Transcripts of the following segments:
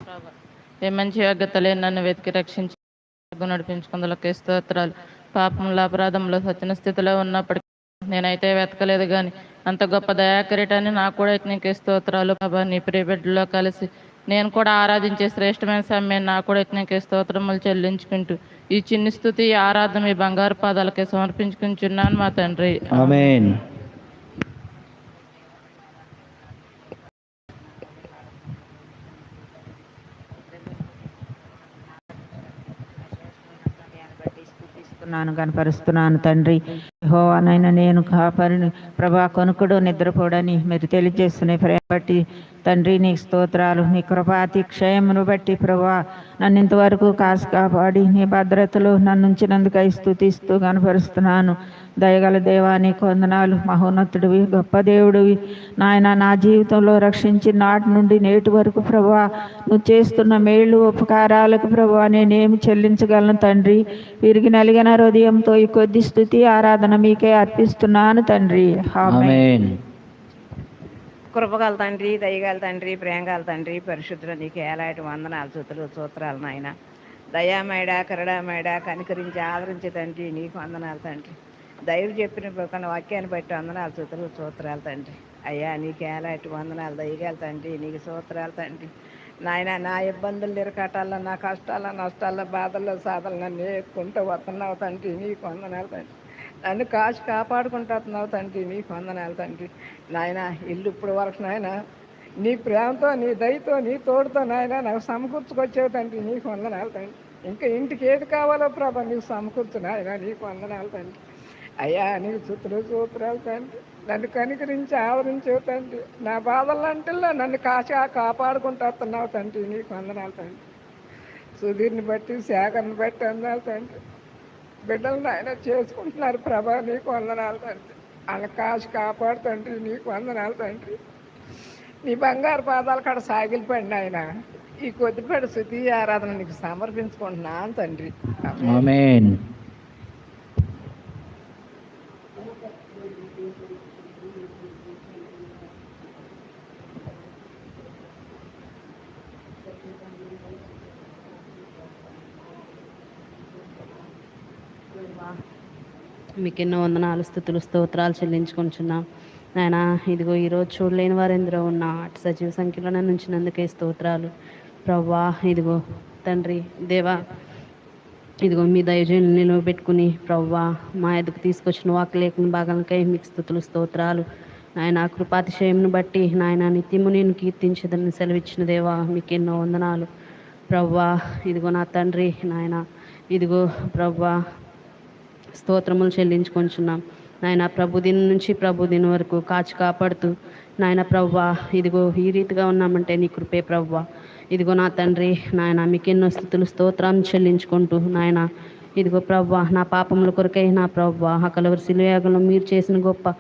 ప్రభా ఏ మంచి యోగ్యత లేని నన్ను వెతికి రక్షించి నడిపించుకుందులకే స్తోత్రాలు. పాపంలో అపరాధంలో సచిన స్థితిలో ఉన్నప్పటికీ నేనైతే వెతకలేదు కానీ అంత గొప్ప దయాకిరీటాన్ని నాకు కూడా నీకే స్తోత్రాలు ప్రభా. నీ ప్రియబిడ్డలో కలిసి నేను కూడా ఆరాధించే శ్రేష్టమైన సమయాన్ని నాకు కూడా నీకే స్తోత్రములు చెల్లించుకుంటూ ఈ చిన్ని స్తుతి ఆరాధన మీ బంగారు పాదాలకే సమర్పించుకుంటున్నాను మా తండ్రి. ఆమేన్. కనపరుస్తున్నాను తండ్రి. యెహోవానైనా నేను కాపరిని ప్రభా, కొనుకుడు నిద్రపోడని మీరు తెలియజేస్తున్న ప్రేమ బట్టి తండ్రి నీకు స్తోత్రాలు. నీ కృపాతి క్షయమును బట్టి ప్రభా నన్ను ఇంతవరకు కాసు కాపాడి నీ భద్రతలో నన్ను ఉంచినందుకై స్తుతిస్తూ కనపరుస్తున్నాను. దయగల దేవా నీకు వందనాలు. మహోన్నతుడివి, గొప్ప దేవుడివి నాయన. నా జీవితంలో రక్షించి నాటి నుండి నేటి వరకు ప్రభా నువ్వు చేస్తున్న మేళ్ళు ఉపకారాలకు ప్రభా నేనేమి చెల్లించగలను తండ్రి. విరిగి నలిగిన హృదయంతో ఈ కొద్ది స్తుతి ఆరాధన మీకే అర్పిస్తున్నాను తండ్రి. ఆమేన్. కృపగల తండ్రి, దయగల తండ్రి, ప్రేమగల తండ్రి, పరిశుద్ధులు నీకు ఏలాంటి వందనాలు సూత్రాలు నాయన. దయామేడ కరుణామేడ కనికరించి ఆదరించి తండ్రి నీకు వందనాలు తండ్రి. దైవ చెప్పిన ప్రకారం వాక్యాన్ని బట్టి వందనాలు సూత్రాలు తండ్రి. అయ్యా నీకు ఏలాంటి వందనాలు దయగల తండ్రి, నీకు సూత్రాలు తండ్రి. నాయన నా ఇబ్బందులు ఇరకాటాల్లో, నా కష్టాల్లో, నష్టాల్లో, బాధల్లో, సాధలు నన్ను ఎక్కుంటూ వస్తున్నావు తండ్రి నీకు వందనాలు తండ్రి. నన్ను కాచి కాపాడుకుంటున్నావు తండ్రి నీకు వందనాలు తండ్రి. నాయన ఇల్లు ఇప్పుడు వరకు నాయన నీ ప్రేమతో, నీ దయతో, నీ తోడుతో నాయన నాకు సమకూర్చుకొచ్చేవి తండ్రి నీకు వందనాలు తండ్రి. ఇంకా ఇంటికి ఏది కావాలో ప్రభా నీకు సమకూర్చు నాయన నీకు వందనాలు తండ్రి. అయ్యా నీకు సూత్రాలు తండ్రి. నన్ను కనికరించి ఆవరించేవు తండ్రి. నా బాధలంటిల్లో నన్ను కాచి కాపాడుకుంటున్నావు తండ్రి నీకు వందనాలు తండ్రి. సుధీర్ని బట్టి, శేఖర్ని బట్టి వందనాలు తండ్రి. బిడ్డలు నాయన చేసుకుంటున్నారు ప్రభా నీకు వందనాలు తండ్రి. వాళ్ళ కాచి కాపాడు తండ్రి నీకు వందనాలు తండ్రి. నీ బంగారు పాదాలు కాడ సాగిలిపండి ఆయన. ఈ కొద్దిపాటి స్తుతి ఆరాధన నీకు సమర్పించుకుంటున్నాను తండ్రి. ఆమేన్. మీకు ఎన్నో వందనాలు, స్తుతులు, స్తోత్రాలు చెల్లించుకుంటున్నాం నాయన. ఇదిగో ఈరోజు చూడలేని వారు ఎందరో ఉన్న అటు సజీవ సంఖ్యలో నన్ను ఉంచినందుకే స్తోత్రాలు ప్రవ్వా. ఇదిగో తండ్రి దేవా, ఇదిగో మీ దయజనులు నిలవబెట్టుకుని ప్రవ్వా మా ఎదుకు తీసుకొచ్చిన వాక్యలేఖన భాగాలకై మీకు స్తుతులు, స్తోత్రాలు నాయన. కృపాతిశయంను బట్టి నాయన నిత్యము నేను కీర్తించదని సెలవిచ్చిన దేవా మీకు ఎన్నో వందనాలు ప్రవ్వా. ఇదిగో నా తండ్రి నాయన, ఇదిగో ప్రవ్వా స్తోత్రములు చెల్లించుకొంచున్నాం నాయన. ప్రభుదినం నుంచి ప్రభుదినం వరకు కాచి కాపాడుతూ నాయన ప్రవ్వా ఇదిగో ఈ రీతిగా ఉన్నామంటే నీ కృపే ప్రవ్వా. ఇదిగో నా తండ్రి నాయన మీకు ఎన్నో స్తుతులు, స్తోత్రాన్ని చెల్లించుకుంటూ నాయన ఇదిగో ప్రవ్వా నా పాపముల కొరకై నా ప్రవ్వా ఆ కలవరి శిలువయాగంలో మీరు చేసిన గొప్ప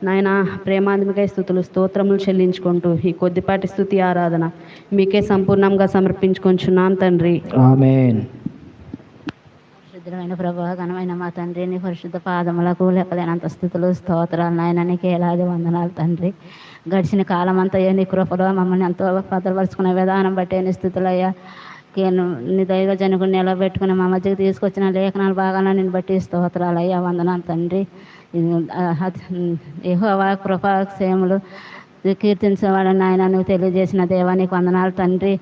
నాయన ప్రేమాంతికై స్తుతులు, స్తోత్రములు చెల్లించుకుంటూ ఈ కొద్దిపాటి స్తుతి ఆరాధన మీకే సంపూర్ణంగా సమర్పించుకొంచున్నాను తండ్రి. ఆమేన్. పరిశుద్ధమైన ప్రభా, ఘనమైన మా తండ్రి, నీ పరిశుద్ధ పాదములకు లెక్కలేనంత స్థితులు, స్తోత్రాలు నాయన. నీకు ఏలాది వందనాలు తండ్రి. గడిచిన కాలం అంతా నీ కృపలో మమ్మల్ని ఎంతో భద్రపరుచుకునే విధానం బట్టి నీ స్థితులయ్యా నీ దైవ జనుకుని నిలబెట్టుకుని మా మధ్యకి తీసుకొచ్చిన లేఖనాలు బాగా నేను బట్టి స్తోత్రాలు అయ్యా, వందనాలు తండ్రి. యెహోవా కృపాక్షేములు కీర్తించేవాడని నాయన నువ్వు తెలియజేసిన దేవా నీకు వందనాలు తండ్రి.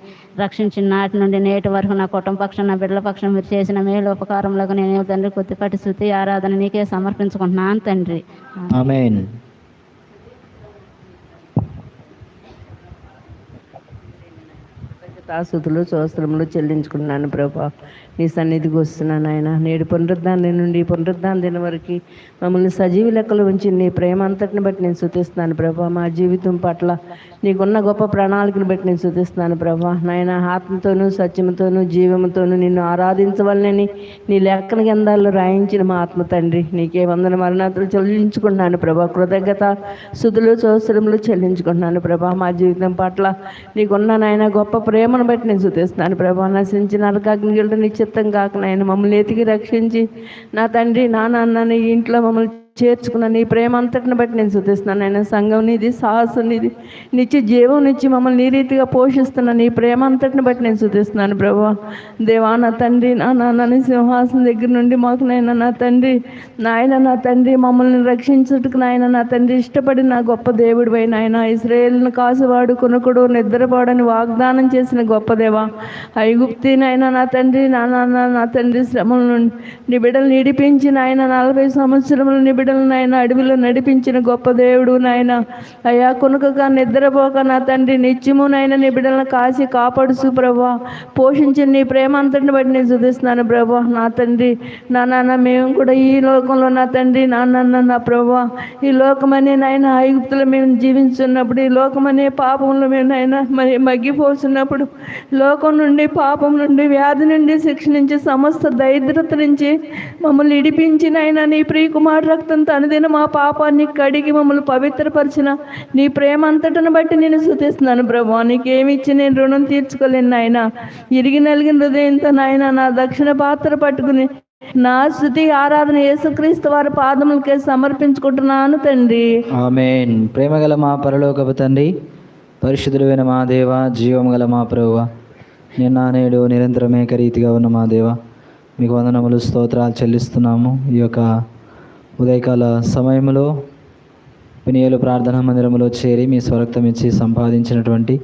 రక్షించిన నాటి నుండి నేటి వరకు నా కుటుంబ పక్షం, నా బిడ్డల పక్షం మీరు చేసిన మేలు ఉపకారంలో నేను తండ్రి కొద్దిపాటి స్తుతి ఆరాధన నీకే సమర్పించుకుంటున్నాను తండ్రి. ఆమేన్. స్తుతులు, స్తోత్రములు చెల్లించుకున్నాను ప్రభా. నీ సన్నిధికి వస్తున్నాను ఆయన. నేడు పునరుద్ధానం నుండి పునరుద్ధానం దినం వరకు మమ్మల్ని సజీవ లెక్కలు ఉంచి నీ ప్రేమ అంతటిని బట్టి నేను స్తుతిస్తున్నాను ప్రభా. మా జీవితం పట్ల నీకున్న గొప్ప ప్రణాళికను బట్టి నేను స్తుతిస్తున్నాను ప్రభా. నాయన ఆత్మతోనూ సత్యముతోనూ జీవముతోనూ నిన్ను ఆరాధించవలనని నీ లేఖన గ్రంథాల్లో రాయించిన మా ఆత్మ తండ్రి నీకే వందన మరణాతులు చెల్లించుకుంటున్నాను ప్రభా. కృతజ్ఞత స్తుతులు, స్తోత్రములు చెల్లించుకుంటున్నాను ప్రభా. మా జీవితం పట్ల నీకున్న నాయన గొప్ప ప్రేమను బట్టి నేను స్తుతిస్తున్నాను ప్రభా. నశించిన నరకాగ్ని నిశ్చిత్తం కాక నాయన మమ్మల్ని ఎతికి రక్షించి నా తండ్రి నా నాన్న ఇంట్లో మమ్మల్ని చేర్చుకున్న నీ ప్రేమ అంతటిని బట్టి నేను స్తుతిస్తున్నాను ఆయన. సంఘం నీది, సాహసం నీది, నిత్య జీవం నుంచి మమ్మల్ని ఈ రీతిగా పోషిస్తున్న నీ ప్రేమ అంతటిని బట్టి నేను స్తుతిస్తున్నాను ప్రభువా. దేవా నా తండ్రి, నా నాన్న సింహాసనం దగ్గర నుండి మాకు నాయన నా తండ్రి, నాయన నా తండ్రి మమ్మల్ని రక్షించుటకు నాయన నా తండ్రి ఇష్టపడి నా గొప్ప దేవుడు అయిన ఆయన. ఇశ్రాయేలును కాసువాడు కొనుకుడు నిద్రపోడని వాగ్దానం చేసిన గొప్ప దేవా. ఐగుప్తి నాయన నా తండ్రి, నా తండ్రి శ్రమల నుండి నీ బిడ్డలు నిడిపించి నాయన 40 సంవత్సరములు నీ బిడ్డలు నాయన అడవిలో నడిపించిన గొప్ప దేవుడు నాయన. అయ్యా కొనుకక నిద్రపోక నా తండ్రి నిత్యము నాయన నీ బిడ్డలను కాసి కాపాడుసు ప్రభా. పోషించిన నీ ప్రేమ అంతటిని బట్టి నేను స్తుతిస్తున్నాను ప్రభా. నా తండ్రి నా నాన్న మేము కూడా ఈ లోకంలో నా తండ్రి నా ప్రభా ఈ లోకమనే నాయన ఐగుప్తులో మేము జీవించున్నప్పుడు, ఈ లోకమనే పాపంలో మేము నాయన మరి మగ్గిపోతున్నప్పుడు, లోకం నుండి పాపం నుండి వ్యాధి నుండి శిక్ష నుంచి సమస్త దరిద్రత నుంచి మమ్మల్ని ఇడిపించి నాయన నీ ప్రియ కుమార్ రక్తంతో అనుదిన మా పాపాన్ని కడిగి మమ్మల్ని పవిత్రపరిచిన నీ ప్రేమ అంతటను బట్టి నేను స్తుతిస్తున్నాను ప్రభా. నీకేమి ఇచ్చి నేను రుణం తీర్చుకోలేను నాయన. ఇరిగి నలిగిన హృదయంతో నాయన నా దక్షిణ పాత్ర పట్టుకుని నా స్తుతి ఆరాధన యేసుక్రీస్తు వారి పాదములకే సమర్పించుకుంటున్నాను తండ్రి. ఆమేన్. ప్రేమగల మా పరలోకపు తండ్రి, పరిశుద్ధుడైన మా దేవ, జీవం గల మా ప్రభువా, నిన్న నేడు నిరంతరం ఏకరీతిగా ఉన్న మా దేవ, మీకు వందనములు స్తోత్రాలు చెల్లిస్తున్నాము. ఈ యొక్క ఉదయకాల సమయంలో పినియేలు ప్రార్థనా మందిరంలో చేరి మీ స్వరక్తం ఇచ్చి సంపాదించినటువంటి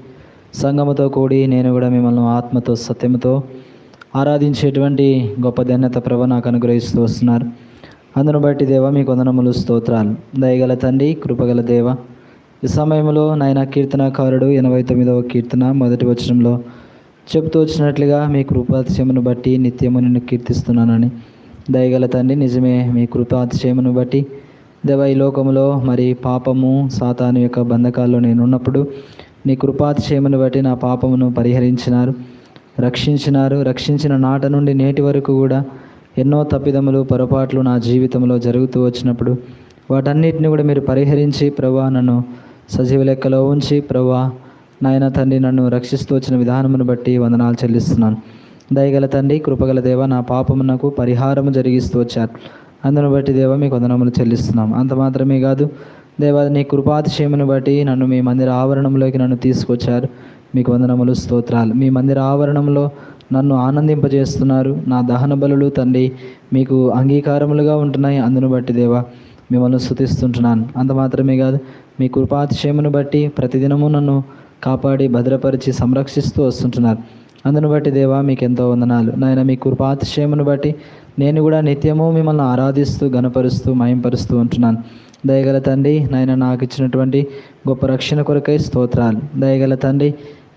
సంఘముతో కూడి నేను కూడా మిమ్మల్ని ఆత్మతో సత్యముతో ఆరాధించేటువంటి గొప్ప ధన్యత ప్రభు నాకు అనుగ్రహిస్తూ వస్తున్నారు. అందును బట్టి దేవ మీకు వందనములు స్తోత్రాలు. దయగల తండ్రి, కృపగల దేవ, ఈ సమయంలో నాయన కీర్తనకారుడు 89వ కీర్తన 1వ వచనంలో చెబుతూ వచ్చినట్లుగా మీ కృపాతిశయమును బట్టి నిత్యము నిన్ను కీర్తిస్తున్నానని. దయగల తండ్రి, నిజమే మీ కృపాతిశయమును బట్టి దేవ ఈ లోకంలో మరి పాపము సాతాను యొక్క బంధకాల్లో నేను ఉన్నప్పుడు నీ కృపాతిశయమును బట్టి నా పాపమును పరిహరించినారు, రక్షించిన నాట నుండి నేటి వరకు కూడా ఎన్నో తప్పిదములు పొరపాట్లు నా జీవితంలో జరుగుతూ వచ్చినప్పుడు వాటన్నిటిని కూడా మీరు పరిహరించి ప్రభా నన్ను సజీవ లెక్కలో ఉంచి ప్రభా నాయన తండ్రి నన్ను రక్షిస్తూ వచ్చిన విధానమును బట్టి వందనాలు చెల్లిస్తున్నాను. దయగల తండ్రి, కృపగల దేవ, నా పాపమునకు పరిహారము జరిగిస్తూ వచ్చారు. అందును బట్టి దేవ మీకు వందనములు చెల్లిస్తున్నాం. అంత మాత్రమే కాదు దేవ, నీ కృపాతిశయమును బట్టి నన్ను మీ మందిర ఆవరణంలోకి నన్ను తీసుకొచ్చారు. మీకు వందనములు స్తోత్రాలు. మీ మందిర ఆవరణంలో నన్ను ఆనందింపజేస్తున్నారు. నా దహన బలులు తండ్రి మీకు అంగీకారములుగా ఉంటున్నాయి. అందును బట్టి దేవ మిమ్మల్ని స్తుతిస్తుంటున్నాను. అంత మాత్రమే కాదు, మీ కృపాతిశయమును బట్టి ప్రతిదినము నన్ను కాపాడి భద్రపరిచి సంరక్షిస్తూ వస్తుంటున్నారు. అందును బట్టి దేవా మీకు ఎంతో వందనాలు నాయన. మీ కృపాతిశయమును బట్టి నేను కూడా నిత్యము మిమ్మల్ని ఆరాధిస్తూ గణపరుస్తూ మయంపరుస్తూ ఉంటున్నాను. దయగల తండ్రి నాయన, నాకు ఇచ్చినటువంటి గొప్ప రక్షణ కొరకై స్తోత్రాలు. దయగల తండ్రి,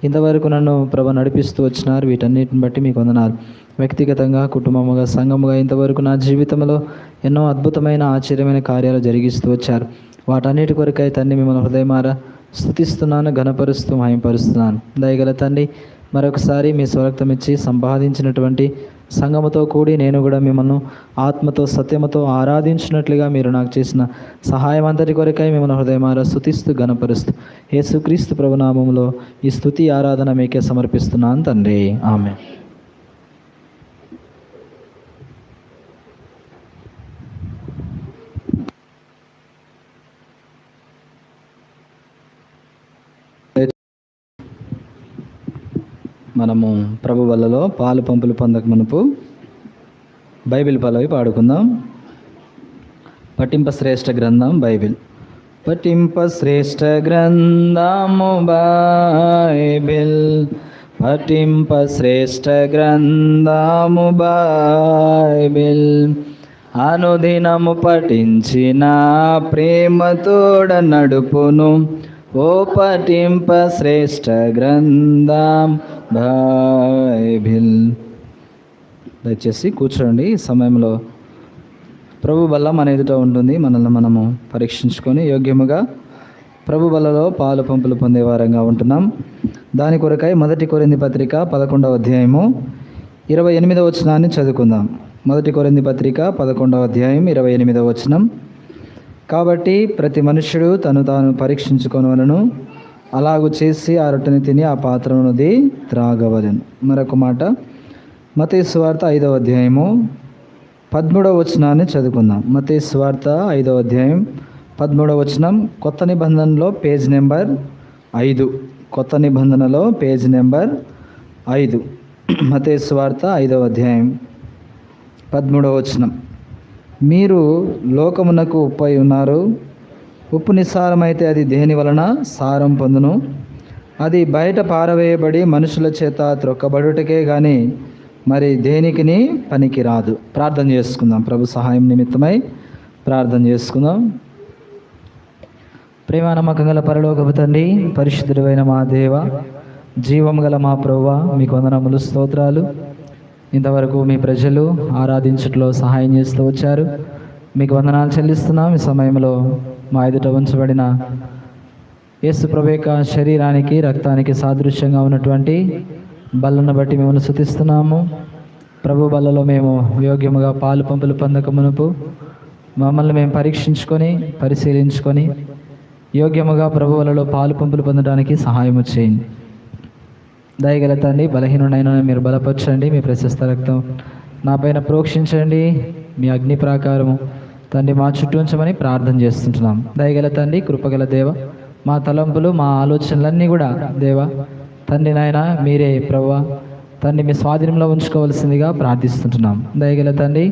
ఇంతవరకు నన్ను ప్రభ నడిపిస్తూ వచ్చినారు. వీటన్నిటిని బట్టి మీకు వందనాలు. వ్యక్తిగతంగా, కుటుంబముగా, సంఘముగా ఇంతవరకు నా జీవితంలో ఎన్నో అద్భుతమైన ఆశ్చర్యమైన కార్యాలు జరిగిస్తూ వచ్చారు. వాటన్నిటి కొరకై తండ్రి మిమ్మల్ని హృదయమారా స్తుతిస్తున్నాను, ఘనపరుస్తూ మహింపరుస్తున్నాను. దయగల తండ్రి, మరొకసారి మీ స్వరక్తం ఇచ్చి సంపాదించినటువంటి సంఘముతో కూడి నేను కూడా మిమ్మల్ని ఆత్మతో సత్యముతో ఆరాధించినట్లుగా మీరు నాకు చేసిన సహాయం అంతటి కొరకై మిమ్మల్ని హృదయమారా స్తుతిస్తూ ఘనపరుస్తూ యేసుక్రీస్తు ప్రభునామములో ఈ స్తుతి ఆరాధన మీకే సమర్పిస్తున్నాను తండ్రి. ఆమేన్. మనము ప్రభు వల్లలో పాలు పంపులు పొందక మునుపు బైబిల్ పల్లవి పాడుకుందాం. పఠింప శ్రేష్ఠ గ్రంథం బైబిల్. పఠింప శ్రేష్ఠ గ్రంథము బైబిల్, పఠింప శ్రేష్ఠ గ్రంథము బైబిల్, అనుదినము పఠించిన ప్రేమతోడ నడుపును ఓ పఠింప శ్రేష్ఠ గ్రంథం బైబిల్. దయచేసి కూర్చోండి. ఈ సమయంలో ప్రభు బల్ల మన ఎదుట ఉంటుంది. మనల్ని మనము పరీక్షించుకొని యోగ్యముగా ప్రభు బల్లలో పాలు పంపులు పొందే వారంగా ఉంటున్నాం. దాని కొరకై 1 కొరింథీ పత్రిక 11వ అధ్యాయము 28వ వచనాన్ని చదువుకుందాం. 1 కొరింథీ పత్రిక 11వ అధ్యాయం 28వ వచనం. కాబట్టి ప్రతి మనుష్యుడు తను తాను పరీక్షించుకొనవలెను, అలాగు చేసి ఆ రొట్టెని తిని ఆ పాత్రనుది త్రాగవలెను. మరొక మాట, మత్తయి సువార్త 5వ అధ్యాయము 13వ వచనాన్ని చదువుకుందాం. మత్తయి సువార్త 5వ అధ్యాయం 13వ వచనం. కొత్త నిబంధనలో పేజ్ నెంబర్ 5. కొత్త నిబంధనలో పేజ్ నెంబర్ 5. మత్తయి సువార్త 5వ అధ్యాయం 13వ వచనం. మీరు లోకమునకు ఉప్పై ఉన్నారు. ఉప్పు నిస్సారమైతే అది దేని వలన సారం పొందును? అది బయట పారవేయబడి మనుషుల చేత త్రొక్కబడుటకే కానీ మరి దేనికిని పనికి రాదు. ప్రార్థన చేసుకుందాం. ప్రభు సహాయం నిమిత్తమై ప్రార్థన చేసుకుందాం. ప్రేమ నమ్మకం గల పరలోకపు తండ్రి, పరిశుద్ధుడైన మా దేవ, జీవం గల మా ప్రభువా, మీకు వందనములు, స్తోత్రాలు. ఇంతవరకు మీ ప్రజలు ఆరాధించట్లో సహాయం చేస్తూ వచ్చారు. మీకు వందనాలు చెల్లిస్తున్నాం. ఈ సమయంలో మా ఎదుట ఉంచబడిన యేసు ప్రభు యొక్క శరీరానికి రక్తానికి సాదృశ్యంగా ఉన్నటువంటి బల్లను బట్టి మిమ్మల్ని స్తుతిస్తున్నాము. ప్రభు బల్లలో మేము యోగ్యముగా పాలు పంపులు పొందక మునుపు మమ్మల్ని మేము పరీక్షించుకొని పరిశీలించుకొని యోగ్యముగా ప్రభు బలలో పాలు పంపులు పొందడానికి సహాయం చేయండి. దయగల తండ్రి, బలహీనుడైన మీరు బలపరచండి. మీ ప్రశస్త రక్తం నా పైన ప్రోక్షించండి. మీ అగ్ని ప్రాకారము తండ్రి మా చుట్టూ ఉంచమని ప్రార్థన చేస్తుంటున్నాం. దయగల తండ్రి, కృపగల దేవ, మా తలంపులు మా ఆలోచనలన్నీ కూడా దేవ తండ్రి నాయన మీరే ప్రభువా తండ్రి మీ స్వాధీనంలో ఉంచుకోవాల్సిందిగా ప్రార్థిస్తుంటున్నాం. దయగల తండ్రి,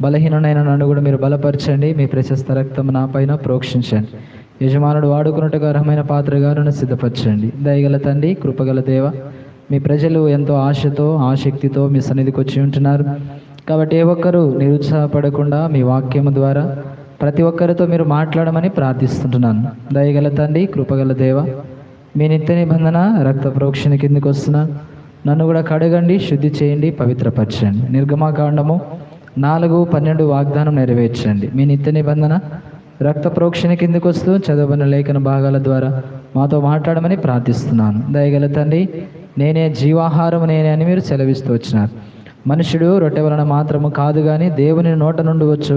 బలహీనుడైన నన్ను కూడా మీరు బలపరచండి. మీ ప్రశస్త రక్తం నా పైన ప్రోక్షించండి. యజమానుడు వాడుకున్నట్టుగా అర్హమైన పాత్రగా నన్ను సిద్ధపరచండి. దయగల తండ్రి, కృపగల దేవ, మీ ప్రజలు ఎంతో ఆశతో ఆసక్తితో మీ సన్నిధికి వచ్చి ఉంటున్నారు. కాబట్టి ఏ ఒక్కరూ నిరుత్సాహపడకుండా మీ వాక్యము ద్వారా ప్రతి ఒక్కరితో మీరు మాట్లాడమని ప్రార్థిస్తుంటున్నాను. దయగల తండ్రి, కృపగల దేవ, మీ నిత్య నిబంధన రక్త ప్రోక్షణ కిందకి వస్తున్నాను. నన్ను కూడా కడగండి, శుద్ధి చేయండి, పవిత్రపరచండి. నిర్గమాకాండము 4:12 వాగ్దానం నెరవేర్చండి. మీ నిత్య నిబంధన రక్త ప్రోక్షణ కిందకి వస్తూ చదవబడిన లేఖన భాగాల ద్వారా మాతో మాట్లాడమని ప్రార్థిస్తున్నాను. దయగల తండ్రి, నేనే జీవాహారం నేనే అని మీరు సెలవిస్తూ వచ్చినారు. మనుషుడు రొట్టె వలన మాత్రము కాదు కానీ దేవుని నోట నుండి వచ్చు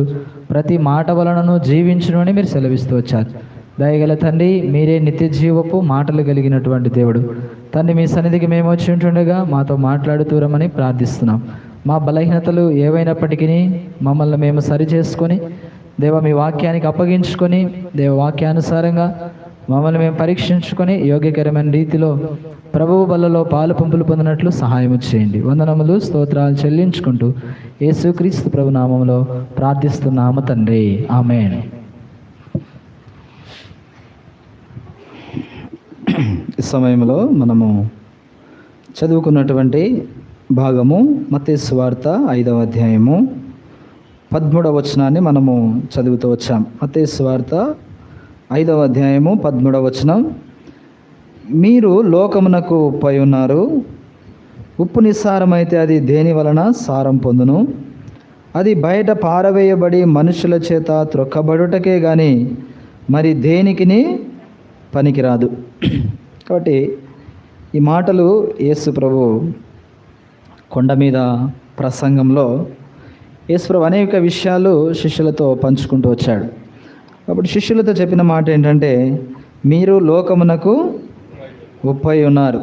ప్రతి మాట వలనను జీవించును అని మీరు సెలవిస్తూ వచ్చారు. దయగల తండ్రి, మీరే నిత్య జీవపు మాటలు కలిగినటువంటి దేవుడు. తండ్రి, మీ సన్నిధికి మేము వచ్చి ఉంటుండగా మాతో మాట్లాడుతూరమని ప్రార్థిస్తున్నాం. మా బలహీనతలు ఏవైనప్పటికీ మమ్మల్ని మేము సరి చేసుకొని దేవ మీ వాక్యానికి అప్పగించుకొని దేవ వాక్యానుసారంగా మమ్మల్ని మేము పరీక్షించుకొని యోగ్యకరమైన రీతిలో ప్రభువు బలలో పాలు పంపులు పొందినట్లు సహాయం చేయండి. వందనములు, స్తోత్రాలు చెల్లించుకుంటూ యేసుక్రీస్తు ప్రభు నామములో ప్రార్థిస్తున్నాము తండ్రి, ఆమేన్. ఈ సమయంలో మనము చదువుకున్నటువంటి భాగము మత్తయి సువార్త 5వ అధ్యాయము 13వ వచనాన్ని మనము చదువుతూ వచ్చాం. మత్తయి సువార్త 5వ అధ్యాయము 13వ వచనం. మీరు లోకమునకు ఉప్పై ఉన్నారు. ఉప్పు నిస్సారమైతే అది దేని వలన సారం పొందును? అది బయట పారవేయబడి మనుషుల చేత త్రొక్కబడుటకే కానీ మరి దేనికిని పనికిరాదు. కాబట్టి ఈ మాటలు యేసు ప్రభు కొండ మీద ప్రసంగంలో యేసు ప్రభు అనేక విషయాలు శిష్యులతో పంచుకుంటూ వచ్చాడు. కాబట్టి శిష్యులతో చెప్పిన మాట ఏంటంటే, మీరు లోకమునకు ఉప్పై ఉన్నారు.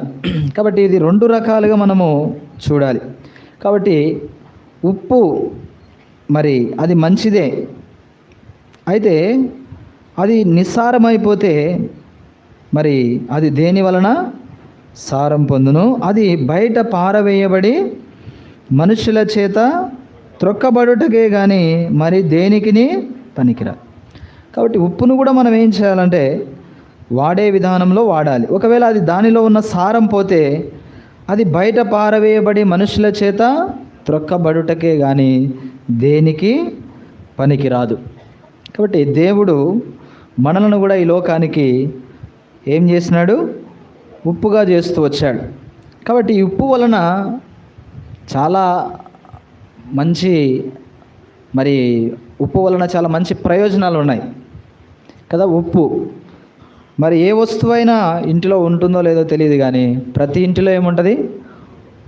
కాబట్టి ఇది 2 రకాలుగా మనము చూడాలి. కాబట్టి ఉప్పు మరి అది మంచిదే, అయితే అది నిస్సారమైపోతే మరి అది దేని వలన సారం పొందును? అది బయట పారవేయబడి మనుషుల చేత త్రొక్కబడుటకే కానీ మరి దేనికిని పనికిరాదు. కాబట్టి ఉప్పును కూడా మనం ఏం చేయాలంటే వాడే విధానంలో వాడాలి. ఒకవేళ అది దానిలో ఉన్న సారం పోతే అది బయట పారవేయబడి మనుషుల చేత త్రొక్కబడుటకే కానీ దేనికి పనికిరాదు. కాబట్టి దేవుడు మనలను కూడా ఈ లోకానికి ఏం చేసినాడు? ఉప్పుగా చేస్తూ వచ్చాడు. కాబట్టి ఈ ఉప్పు వలన చాలా మంచి ఉప్పు వలన చాలా మంచి ప్రయోజనాలు ఉన్నాయి కదా. ఉప్పు మరి ఏ వస్తువైనా ఇంటిలో ఉంటుందో లేదో తెలియదు కానీ ప్రతి ఇంటిలో ఏముంటుంది?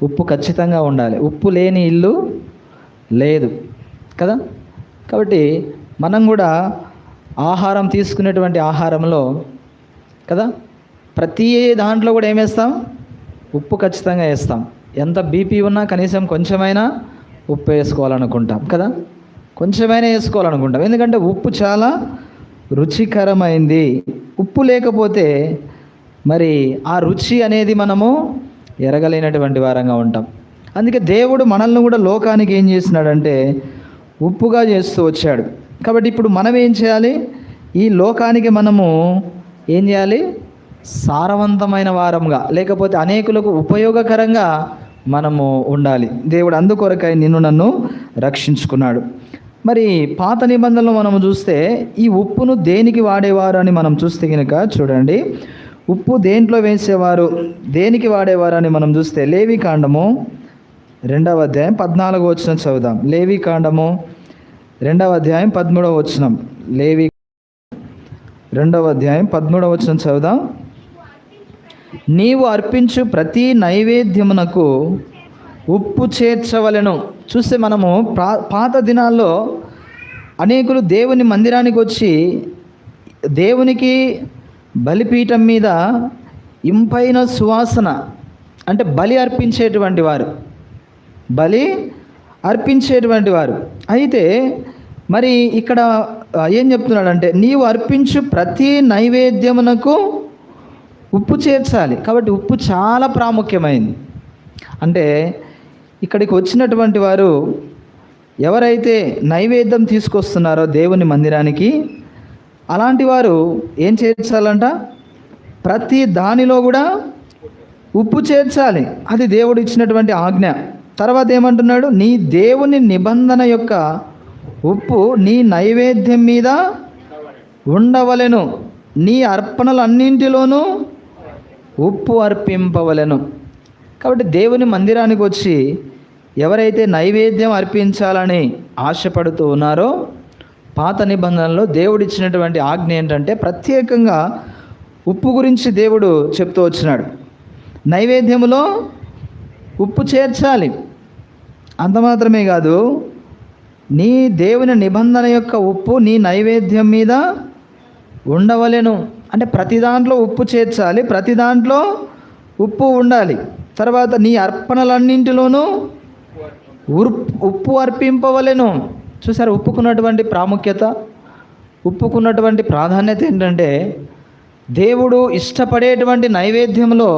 ఉప్పు ఖచ్చితంగా ఉండాలి. ఉప్పు లేని ఇల్లు లేదు కదా. కాబట్టి మనం కూడా ఆహారం తీసుకునేటువంటి ఆహారంలో కదా ప్రతి దాంట్లో కూడా ఏం వేస్తాం? ఉప్పు ఖచ్చితంగా వేస్తాం. ఎంత బీపీ ఉన్నా కనీసం కొంచెమైనా ఉప్పు వేసుకోవాలనుకుంటాం కదా. కొంచెమైనా వేసుకోవాలనుకుంటాం, ఎందుకంటే ఉప్పు చాలా రుచికరమైంది. ఉప్పు లేకపోతే మరి ఆ రుచి అనేది మనము ఎరగలేనటువంటి వారంగా ఉంటాం. అందుకే దేవుడు మనల్ని కూడా లోకానికి ఏం చేస్తున్నాడంటే ఉప్పుగా చేస్తూ వచ్చాడు. కాబట్టి ఇప్పుడు మనం ఏం చేయాలి? ఈ లోకానికి మనము ఏం చేయాలి? సారవంతమైన వారంగా, లేకపోతే అనేకులకు ఉపయోగకరంగా మనము ఉండాలి. దేవుడు అందుకొరకై నిన్ను నన్ను రక్షించుకున్నాడు. మరి పాత నిబంధనలు మనం చూస్తే ఈ ఉప్పును దేనికి వాడేవారు అని మనం చూస్తే కనుక చూడండి, ఉప్పు దేంట్లో వేసేవారు, దేనికి వాడేవారు అని మనం చూస్తే లేవికాండము 2వ అధ్యాయం 14వ వచనం చదువుదాం. లేవికాండము 2వ అధ్యాయం 13వ వచనం. లేవి 2వ అధ్యాయం 13వ వచనం చదువుదాం. నీవు అర్పించు ప్రతి నైవేద్యమునకు ఉప్పు చేర్చవలెను. చూస్తే మనము పాత దినాల్లో అనేకులు దేవుని మందిరానికి వచ్చి దేవునికి బలిపీఠం మీద ఇంపైన సువాసన అంటే బలి అర్పించేటువంటి వారు. అయితే మరి ఇక్కడ ఏం చెప్తున్నాడంటే నీవు అర్పించు ప్రతి నైవేద్యమునకు ఉప్పు చేర్చాలి. కాబట్టి ఉప్పు చాలా ప్రాముఖ్యమైంది. అంటే ఇక్కడికి వచ్చినటువంటి వారు ఎవరైతే నైవేద్యం తీసుకొస్తున్నారో దేవుని మందిరానికి, అలాంటి వారు ఏం చేర్చాలంట? ప్రతి దానిలో కూడా ఉప్పు చేర్చాలి. అది దేవుడు ఇచ్చినటువంటి ఆజ్ఞ. తర్వాత ఏమంటున్నాడు? నీ దేవుని నిబంధన యొక్క ఉప్పు నీ నైవేద్యం మీద ఉండవలెను, నీ అర్పణలన్నింటిలోనూ ఉప్పు అర్పింపవలెను. కాబట్టి దేవుని మందిరానికి వచ్చి ఎవరైతే నైవేద్యం అర్పించాలని ఆశపడుతూ ఉన్నారో, పాత నిబంధనలో దేవుడు ఇచ్చినటువంటి ఆజ్ఞ ఏంటంటే ప్రత్యేకంగా ఉప్పు గురించి దేవుడు చెప్తూ వచ్చినాడు. నైవేద్యములో ఉప్పు చేర్చాలి. అంత మాత్రమే కాదు, నీ దేవుని నిబంధన యొక్క ఉప్పు నీ నైవేద్యం మీద ఉండవలెను. అంటే ప్రతి దాంట్లో ఉప్పు చేర్చాలి, ప్రతి దాంట్లో ఉప్పు ఉండాలి. తర్వాత నీ అర్పణలన్నింటిలోనూ ఉప్పు అర్పింపవలెను. చూసారు ఉప్పుకున్నటువంటి ప్రాముఖ్యత, ఉప్పుకున్నటువంటి ప్రాధాన్యత ఏంటంటే దేవుడు ఇష్టపడేటువంటి నైవేద్యంలో,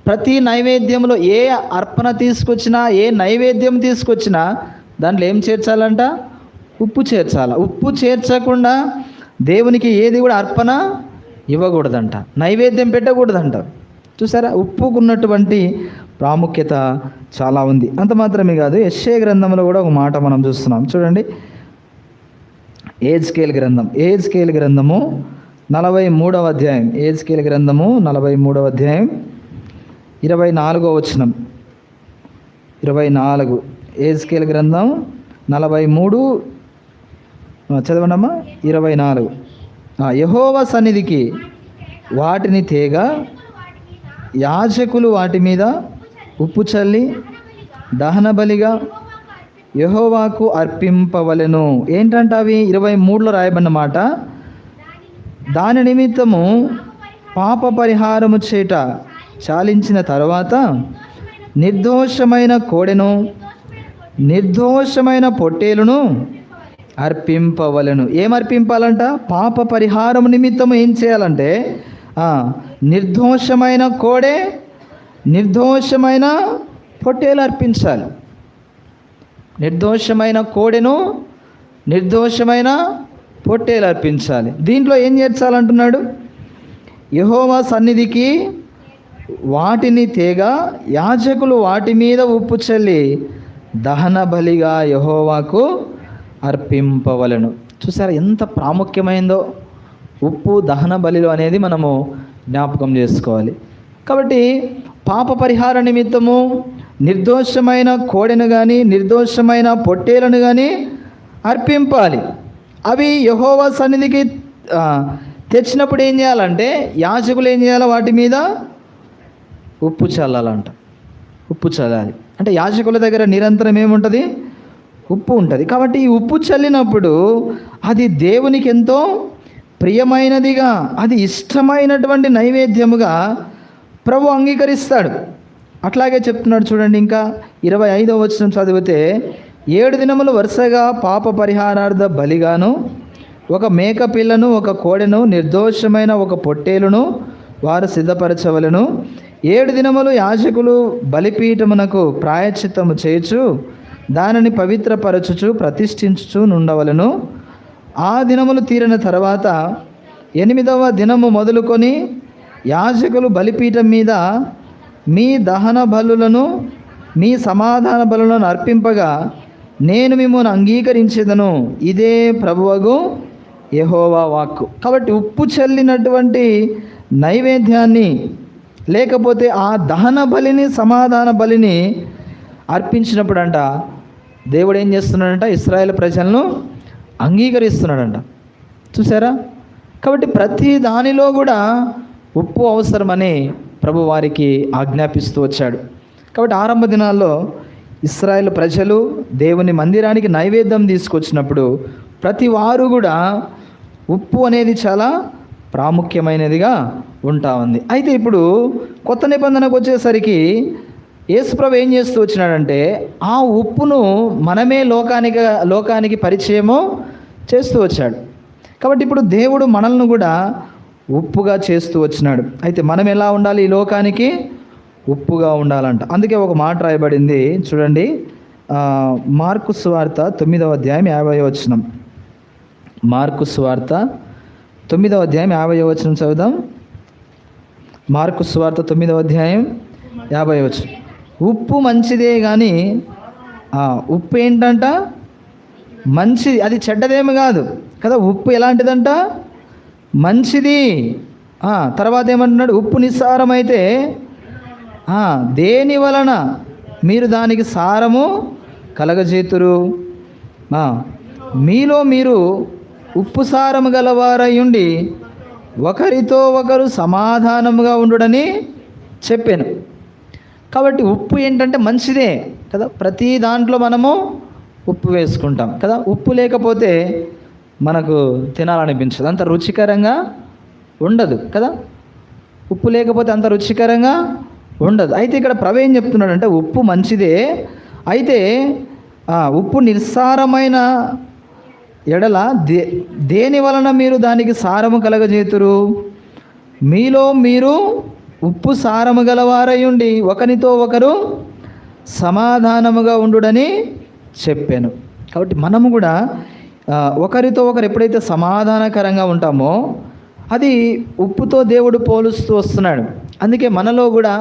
ప్రతి నైవేద్యంలో ఏ అర్పణ తీసుకొచ్చినా, ఏ నైవేద్యం తీసుకొచ్చినా దాంట్లో ఏం చేర్చాలంట? ఉప్పు చేర్చాలి. ఉప్పు చేర్చకుండా దేవునికి ఏది కూడా అర్పణ ఇవ్వకూడదంట, నైవేద్యం పెట్టకూడదంట. చూసారా, ఉప్పుకున్నటువంటి ప్రాముఖ్యత చాలా ఉంది. అంత మాత్రమే కాదు, యెషయా గ్రంథంలో కూడా ఒక మాట మనం చూస్తున్నాం. చూడండి, ఏజ్కేల్ గ్రంథము 43వ అధ్యాయం. ఏజ్కేల్ గ్రంథము 43వ అధ్యాయం 24వ వచనం. 24 ఏజ్కేల్ గ్రంథం 43 చదవండమ్మా. 24 యెహోవా సన్నిధికి వాటిని తేగా యాజకులు వాటి మీద ఉప్పు చల్లి దహన బలిగా యెహోవాకు అర్పింపవలెను. ఏంటంటే అవి 23లో రాయబడిన మాట. దాని నిమిత్తము పాప పరిహారము చేట చాలించిన తర్వాత నిర్దోషమైన కోడెను, నిర్దోషమైన పొట్టేలును అర్పింపవలెను. ఏం అర్పింపాలంట? పాప పరిహారం నిమిత్తము ఏం చేయాలంటే నిర్దోషమైన కోడె, నిర్దోషమైన పొట్టేలు అర్పించాలి. నిర్దోషమైన కోడెను, నిర్దోషమైన పొట్టేలు అర్పించాలి. దీంట్లో ఏం చేర్చాలంటున్నాడు? యెహోవా సన్నిధికి వాటిని తేగా యాజకులు వాటి మీద ఉప్పు చల్లి దహన బలిగా యెహోవాకు అర్పింపవలెను. చూసారా ఎంత ప్రాముఖ్యమైందో ఉప్పు దహన బలిలో అనేది మనము జ్ఞాపకం చేసుకోవాలి. కాబట్టి పాప పరిహార నిమిత్తము నిర్దోషమైన కోడెను కానీ నిర్దోషమైన పొట్టేలను కానీ అర్పింపాలి. అవి యెహోవా సన్నిధికి తెచ్చినప్పుడు ఏం చేయాలంటే యాజకులు ఏం చేయాలి? వాటి మీద ఉప్పు చల్లాలంట. ఉప్పు చల్లాలి అంటే యాజకుల దగ్గర నిరంతరం ఏముంటుంది? ఉప్పు ఉంటుంది. కాబట్టి ఈ ఉప్పు చల్లినప్పుడు అది దేవునికి ఎంతో ప్రియమైనదిగా, అది ఇష్టమైనటువంటి నైవేద్యముగా ప్రభు అంగీకరిస్తాడు. అట్లాగే చెప్తున్నాడు చూడండి. ఇంకా 25వ వచనం చదివితే 7 దినములు వరుసగా పాప పరిహారార్థ బలిగాను ఒక మేక పిల్లను, ఒక కోడెను, నిర్దోషమైన ఒక పొట్టేలును వారు సిద్ధపరచవలను. 7 దినములు యాజకులు బలిపీఠమునకు ప్రాయశ్చిత్తము చేయుచు దానిని పవిత్రపరచుచు ప్రతిష్ఠించుచు నుండవలను. ఆ దినములు తీరిన తర్వాత 8వ దినము మొదలుకొని యాజకులు బలిపీఠం మీద మీ దహన బలులను, మీ సమాధాన బలులను అర్పింపగా నేను మిమ్మల్ని అంగీకరించేదను. ఇదే ప్రభువగు యెహోవా వాక్కు. కాబట్టి ఉప్పు చల్లినటువంటి నైవేద్యాన్ని, లేకపోతే ఆ దహన బలిని, సమాధాన బలిని అర్పించినప్పుడంట దేవుడు ఏం చేస్తున్నాడంట? ఇశ్రాయేలు ప్రజలను అంగీకరిస్తున్నాడంట. చూసారా? కాబట్టి ప్రతి దానిలో కూడా ఉప్పు అవసరమని ప్రభు వారికి ఆజ్ఞాపిస్తూ వచ్చాడు. కాబట్టి ఆరంభ దినాల్లో ఇశ్రాయేలు ప్రజలు దేవుని మందిరానికి నైవేద్యం తీసుకొచ్చినప్పుడు ప్రతి వారు కూడా ఉప్పు అనేది చాలా ప్రాముఖ్యమైనదిగా ఉంటా ఉంది. అయితే ఇప్పుడు కొత్త నిబంధనకు వచ్చేసరికి యేసుప్రభు ఏం చేస్తూ వచ్చినాడంటే ఆ ఉప్పును మనమే లోకానికి పరిచయము చేస్తూ వచ్చాడు. కాబట్టి ఇప్పుడు దేవుడు మనల్ని కూడా ఉప్పుగా చేస్తూ వచ్చినాడు. అయితే మనం ఎలా ఉండాలి? ఈ లోకానికి ఉప్పుగా ఉండాలంట. అందుకే ఒక మాట రాయబడింది చూడండి, మార్కు సువార్త 9వ అధ్యాయం 50వ వచనం. మార్కు సువార్త 9వ అధ్యాయం 50వ వచనం చదువుదాం. మార్కు సువార్త 9వ అధ్యాయం 50వ వచనం. ఉప్పు మంచిదే కానీ ఉప్పు ఏంటంట? మంచిది, అది చెడ్డదేమి కాదు కదా. ఉప్పు ఎలాంటిదంట? మంచిది. తర్వాత ఏమంటున్నాడు? ఉప్పు నిస్సారమైతే దేని వలన మీరు దానికి సారము కలగజేతురు? మీలో మీరు ఉప్పు సారము గలవారయ్యుండి ఒకరితో ఒకరు సమాధానముగా ఉండుడని చెప్పాను. కాబట్టి ఉప్పు ఏంటంటే మంచిదే కదా. ప్రతి దాంట్లో మనము ఉప్పు వేసుకుంటాం కదా. ఉప్పు లేకపోతే మనకు తినాలనిపించదు, అంత రుచికరంగా ఉండదు కదా. ఉప్పు లేకపోతే అంత రుచికరంగా ఉండదు. అయితే ఇక్కడ ప్రభు ఏం చెప్తున్నాడంటే ఉప్పు మంచిదే, అయితే ఉప్పు నిస్సారమైన ఎడల దేని వలన మీరు దానికి సారము కలగజేతురు? మీలో మీరు ఉప్పు సారము గలవారయ్యుండి ఒకరితో ఒకరు సమాధానముగా ఉండుడని చెప్పాను. కాబట్టి మనము కూడా ఒకరితో ఒకరు ఎప్పుడైతే సమాధానకరంగా ఉంటామో అది ఉప్పుతో దేవుడు పోలుస్తూ వస్తున్నాడు. అందుకే మనలో కూడా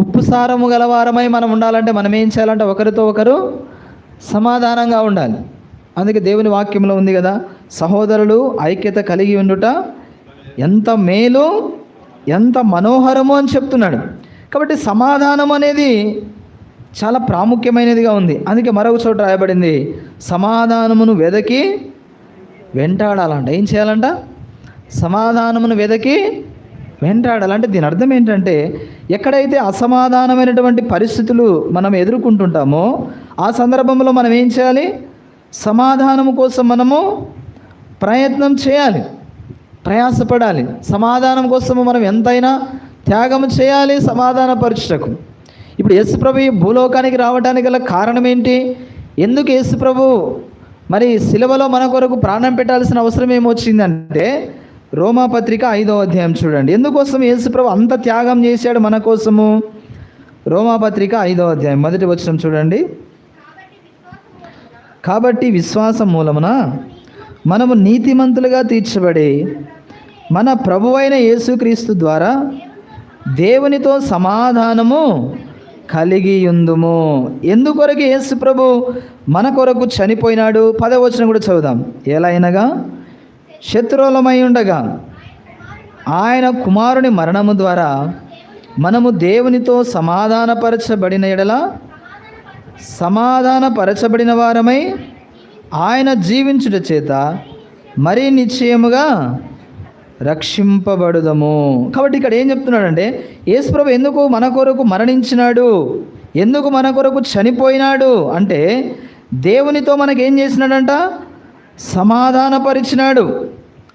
ఉప్పు సారము గలవారమై మనం ఉండాలంటే మనం ఏం చేయాలంటే ఒకరితో ఒకరు సమాధానంగా ఉండాలి. అందుకే దేవుని వాక్యంలో ఉంది కదా, సహోదరులు ఐక్యత కలిగి ఉండుట ఎంత మేలు, ఎంత మనోహరము అని చెప్తున్నాడు. కాబట్టి సమాధానం అనేది చాలా ప్రాముఖ్యమైనదిగా ఉంది. అందుకే మరొక చోట రాయబడింది, సమాధానమును వెదకి వెంటాడాలంట. ఏం చేయాలంట? సమాధానమును వెదకి వెంటాడాలంటే దీని అర్థం ఏంటంటే ఎక్కడైతే అసమాధానమైనటువంటి పరిస్థితులు మనం ఎదుర్కొంటుంటామో ఆ సందర్భంలో మనం ఏం చేయాలి? సమాధానము కోసం మనము ప్రయత్నం చేయాలి, ప్రయాసపడాలి. సమాధానం కోసము మనం ఎంతైనా త్యాగం చేయాలి సమాధానపరచుటకు. ఇప్పుడు యేసుప్రభు ఈ భూలోకానికి రావడానికి గల కారణం ఏంటి? ఎందుకు యేసుప్రభు మరి సిలువలో మన కొరకు ప్రాణం పెట్టాల్సిన అవసరం ఏమొచ్చిందంటే రోమాపత్రిక 5వ అధ్యాయం చూడండి. ఎందుకోసం యేసుప్రభు అంత త్యాగం చేశాడు మన కోసము? రోమాపత్రిక 5వ అధ్యాయం 1వ వచనం చూడండి. కాబట్టి విశ్వాసం మూలమున మనము నీతిమంతులుగా తీర్చబడి మన ప్రభువైన యేసుక్రీస్తు ద్వారా దేవునితో సమాధానము కలిగి ఉందుము. ఎందుకొరకు యేసు ప్రభు మన కొరకు చనిపోయినాడు? 10వ వచనం కూడా చదువుదాం. ఎలాగనగా శత్రువులమై ఉండగా ఆయన కుమారుని మరణము ద్వారా మనము దేవునితో సమాధానపరచబడిన ఎడల సమాధానపరచబడిన వారమై ఆయన జీవించుట చేత మరీ నిశ్చయముగా రక్షింపబడుదము. కాబట్టి ఇక్కడ ఏం చెప్తున్నాడంటే యేసుప్రభు ఎందుకు మన కొరకు మరణించినాడు, ఎందుకు మన కొరకు చనిపోయినాడు అంటే దేవునితో మనకేం చేసినాడంట? సమాధానపరిచినాడు.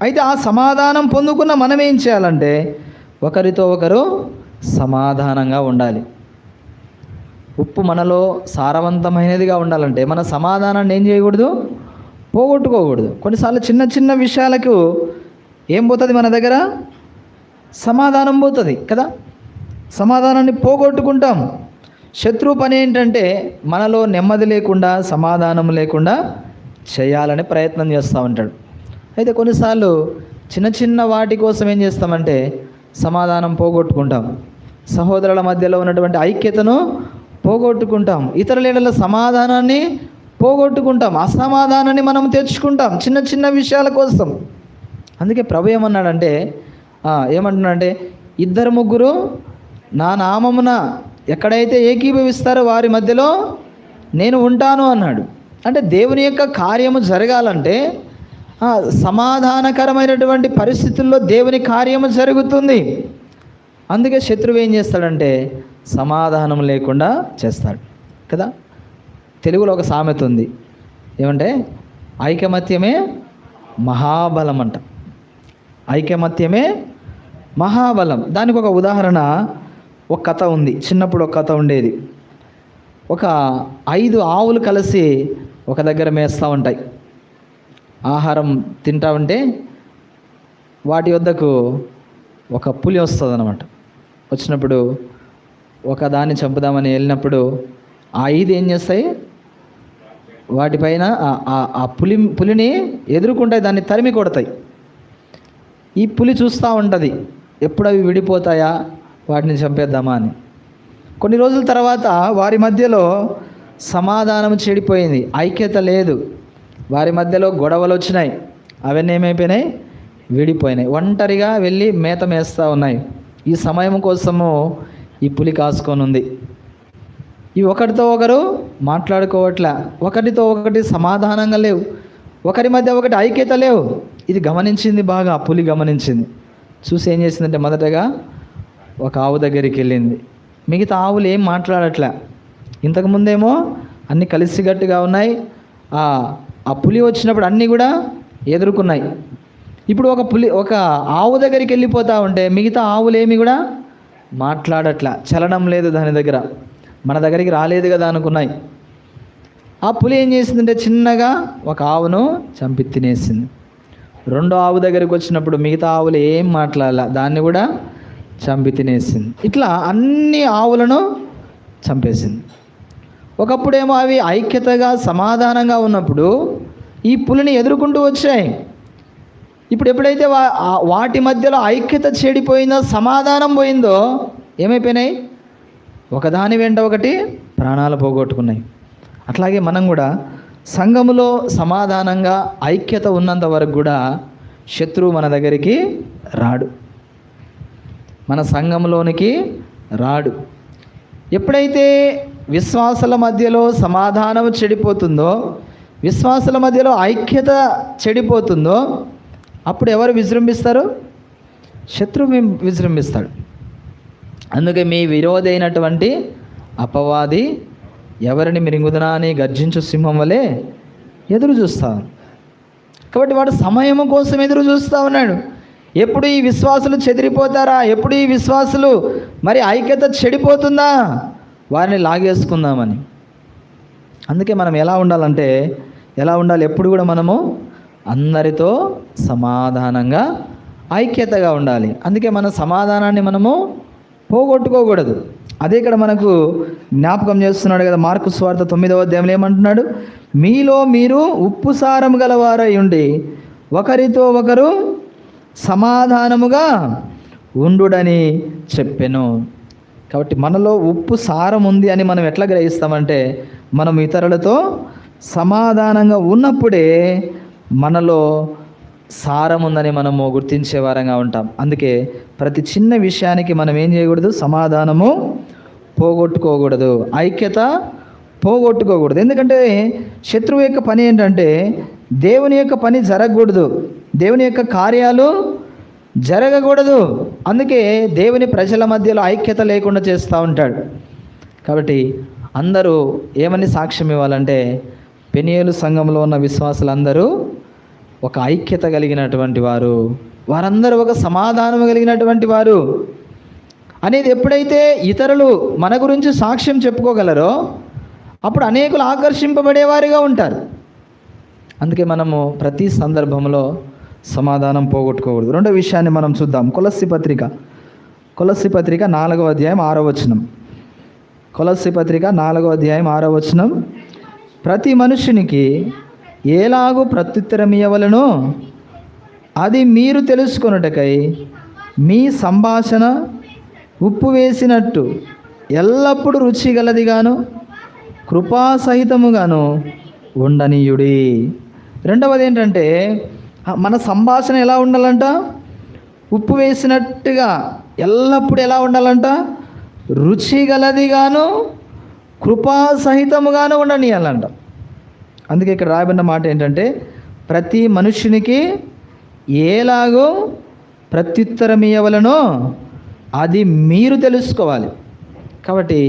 అయితే ఆ సమాధానం పొందుకున్న మనం ఏం చేయాలంటే ఒకరితో ఒకరు సమాధానంగా ఉండాలి. ఉప్పు మనలో సారవంతమైనదిగా ఉండాలంటే మన సమాధానాన్ని ఏం చేయకూడదు, పోగొట్టుకోకూడదు. కొన్నిసార్లు చిన్న చిన్న విషయాలకు ఏం పోతుంది మన దగ్గర, సమాధానం పోతుంది కదా. సమాధానాన్ని పోగొట్టుకుంటాం. శత్రువు పని ఏంటంటే మనలో నెమ్మది లేకుండా, సమాధానం లేకుండా చేయాలని ప్రయత్నం చేస్తూ ఉంటాడు. అయితే కొన్నిసార్లు చిన్న చిన్న వాటి కోసం ఏం చేస్తామంటే సమాధానం పోగొట్టుకుంటాం. సహోదరుల మధ్యలో ఉన్నటువంటి ఐక్యతను పోగొట్టుకుంటాం. ఇతరుల ఎడల సమాధానాన్ని పోగొట్టుకుంటాం. అసమాధానాన్ని మనం తెచ్చుకుంటాం చిన్న చిన్న విషయాల కోసం. అందుకే ప్రభు ఏమన్నాడంటే ఏమంటున్నాడంటే 2-3 నా నామమున ఎక్కడైతే ఏకీభవిస్తారో వారి మధ్యలో నేను ఉంటాను అన్నాడు. అంటే దేవుని యొక్క కార్యము జరగాలంటే సమాధానకరమైనటువంటి పరిస్థితుల్లో దేవుని కార్యము జరుగుతుంది. అందుకే శత్రువు ఏం చేస్తాడంటే సమాధానం లేకుండా చేస్తాడు కదా. తెలుగులో ఒక సామెత ఉంది, ఏమంటే ఐకమత్యమే మహాబలం అంట. ఐకమత్యమే మహాబలం. దానికి ఒక ఉదాహరణ, ఒక కథ ఉంది. చిన్నప్పుడు ఒక కథ ఉండేది. ఒక 5 ఆవులు కలిసి ఒక దగ్గర మేస్తూ ఉంటాయి. ఆహారం తింటా ఉంటే వాటి వద్దకు ఒక పులి వస్తుంది అన్నమాట. వచ్చినప్పుడు ఒక దాన్ని చంపుదామని వెళ్ళినప్పుడు ఆ 5 ఏం చేస్తాయి, వాటిపైన ఆ పులిని ఎదుర్కొంటాయి, దాన్ని తరిమి కొడతాయి. ఈ పులి చూస్తూ ఉంటుంది, ఎప్పుడు అవి విడిపోతాయా, వాటిని చంపేద్దామా అని. కొన్ని రోజుల తర్వాత వారి మధ్యలో సమాధానం చెడిపోయింది, ఐక్యత లేదు. వారి మధ్యలో గొడవలు వచ్చినాయి. అవన్నీ ఏమైపోయినాయి, విడిపోయినాయి. ఒంటరిగా వెళ్ళి మేత మేస్తూ ఉన్నాయి. ఈ సమయం కోసము ఈ పులి కాసుకొని ఉంది. ఈ ఒకరితో ఒకరు మాట్లాడుకోవట్లే, ఒకటితో ఒకటి సమాధానంగా లేవు, ఒకరి మధ్య ఒకటి ఐక్యత లేవు. ఇది గమనించింది, బాగా పులి గమనించింది. చూసి ఏం చేసిందంటే మొదటగా ఒక ఆవు దగ్గరికి వెళ్ళింది. మిగతా ఆవులు ఏం మాట్లాడట్లే. ఇంతకుముందేమో అన్నీ కలిసిగట్టుగా ఉన్నాయి. ఆ పులి వచ్చినప్పుడు అన్నీ కూడా ఎదుర్కొన్నాయి. ఇప్పుడు ఒక ఆవు దగ్గరికి వెళ్ళిపోతూ ఉంటే మిగతా ఆవులేమి కూడా మాట్లాడట్లే, చలనం లేదు దాని దగ్గర. మన దగ్గరికి రాలేదు కదా అనుకున్నాయి. ఆ పులి ఏం చేసిందంటే చిన్నగా ఒక ఆవును చంపి తినేసింది. 2వ ఆవు దగ్గరికి వచ్చినప్పుడు మిగతా ఆవులు ఏం మాట్లాడాల, దాన్ని కూడా చంపి తినేసింది. ఇట్లా అన్ని ఆవులను చంపేసింది. ఒకప్పుడేమో అవి ఐక్యతగా సమాధానంగా ఉన్నప్పుడు ఈ పులిని ఎదుర్కొంటూ వచ్చాయి. ఇప్పుడు ఎప్పుడైతే వాటి మధ్యలో ఐక్యత చెడిపోయిందో, సమాధానం పోయిందో, ఏమైపోయినాయి, ఒకదాని వెంట ఒకటి ప్రాణాలు పోగొట్టుకున్నాయి. అట్లాగే మనం కూడా సంఘములో సమాధానంగా ఐక్యత ఉన్నంత వరకు కూడా శత్రువు మన దగ్గరికి రాడు, మన సంఘంలోనికి రాడు. ఎప్పుడైతే విశ్వాసుల మధ్యలో సమాధానం చెడిపోతుందో, విశ్వాసుల మధ్యలో ఐక్యత చెడిపోతుందో, అప్పుడు ఎవరు విజృంభిస్తారు, శత్రువు విజృంభిస్తాడు. అందుకే మీ విరోధి అయినటువంటి అపవాది ఎవరిని మిరింగుదనా అని గర్జించు సింహం వలె ఎదురు చూస్తాను. కాబట్టి వాడు సమయము కోసం ఎదురు చూస్తూ ఉన్నాడు. ఎప్పుడు ఈ విశ్వాసులు చెదిరిపోతారా, ఎప్పుడు ఈ విశ్వాసులు మరి ఐక్యత చెడిపోతుందా, వారిని లాగేసుకుందామని. అందుకే మనం ఎలా ఉండాలి, ఎప్పుడు కూడా మనము అందరితో సమాధానంగా ఐక్యతగా ఉండాలి. అందుకే మన సమాధానాన్ని మనము పోగొట్టుకోకూడదు. అదే ఇక్కడ మనకు జ్ఞాపకం చేస్తున్నాడు కదా. మార్కు సువార్త 9వ అధ్యాయంలో ఏమంటున్నాడు, మీలో మీరు ఉప్పు సారం గలవారై ఉండి ఒకరితో ఒకరు సమాధానముగా ఉండుడని చెప్పెను. కాబట్టి మనలో ఉప్పు సారం ఉంది అని మనం ఎట్లా గ్రహిస్తామంటే, మనం ఇతరులతో సమాధానంగా ఉన్నప్పుడే మనలో సారం ఉందని మనము గుర్తించే వారంగా ఉంటాం. అందుకే ప్రతి చిన్న విషయానికి మనం ఏం చేయకూడదు, సమాధానము పోగొట్టుకోకూడదు, ఐక్యత పోగొట్టుకోకూడదు. ఎందుకంటే శత్రువు యొక్క పని ఏంటంటే దేవుని యొక్క పని జరగకూడదు, దేవుని యొక్క కార్యాలు జరగకూడదు. అందుకే దేవుని ప్రజల మధ్యలో ఐక్యత లేకుండా చేస్తూ ఉంటాడు. కాబట్టి అందరూ ఏమని సాక్ష్యం ఇవ్వాలంటే, పెనియేలు సంఘంలో ఉన్న విశ్వాసులందరూ ఒక ఐక్యత కలిగినటువంటి వారు, వారందరూ ఒక సమాధానం కలిగినటువంటి వారు. అనేది ఎప్పుడైతే ఇతరులు మన గురించి సాక్ష్యం చెప్పుకోగలరో అప్పుడు అనేకులు ఆకర్షింపబడేవారిగా ఉంటారు. అందుకే మనము ప్రతి సందర్భంలో సమాధానం పోగొట్టుకోకూడదు. రెండో విషయాన్ని మనం చూద్దాం. కొలస్సీ పత్రిక 4వ అధ్యాయం 6వ వచనం. కొలస్సీ పత్రిక 4వ అధ్యాయం 6వ వచనం. ప్రతి మనుషునికి ఎలాగూ ప్రత్యుత్తరం ఇవ్వవలెనో అది మీరు తెలుసుకొనుటకై మీ సంభాషణ ఉప్పు వేసినట్టు ఎల్లప్పుడూ రుచిగలదిగాను కృపాసహితముగాను ఉండనీయుడి. రెండవది ఏంటంటే మన సంభాషణ ఎలా ఉండాలంట? ఉప్పు వేసినట్టుగా ఎల్లప్పుడూ ఎలా ఉండాలంట? రుచిగలదిగాను కృపాసహితముగాను ఉండనీయాలంట. అందుకే ఇక్కడ రాయబడిన మాట ఏంటంటే ప్రతి మనుషునికి ఎలాగో ప్రత్యుత్తరం ఇవ్వవలెనో అది మీరు తెలుసుకోవాలి. కాబట్టి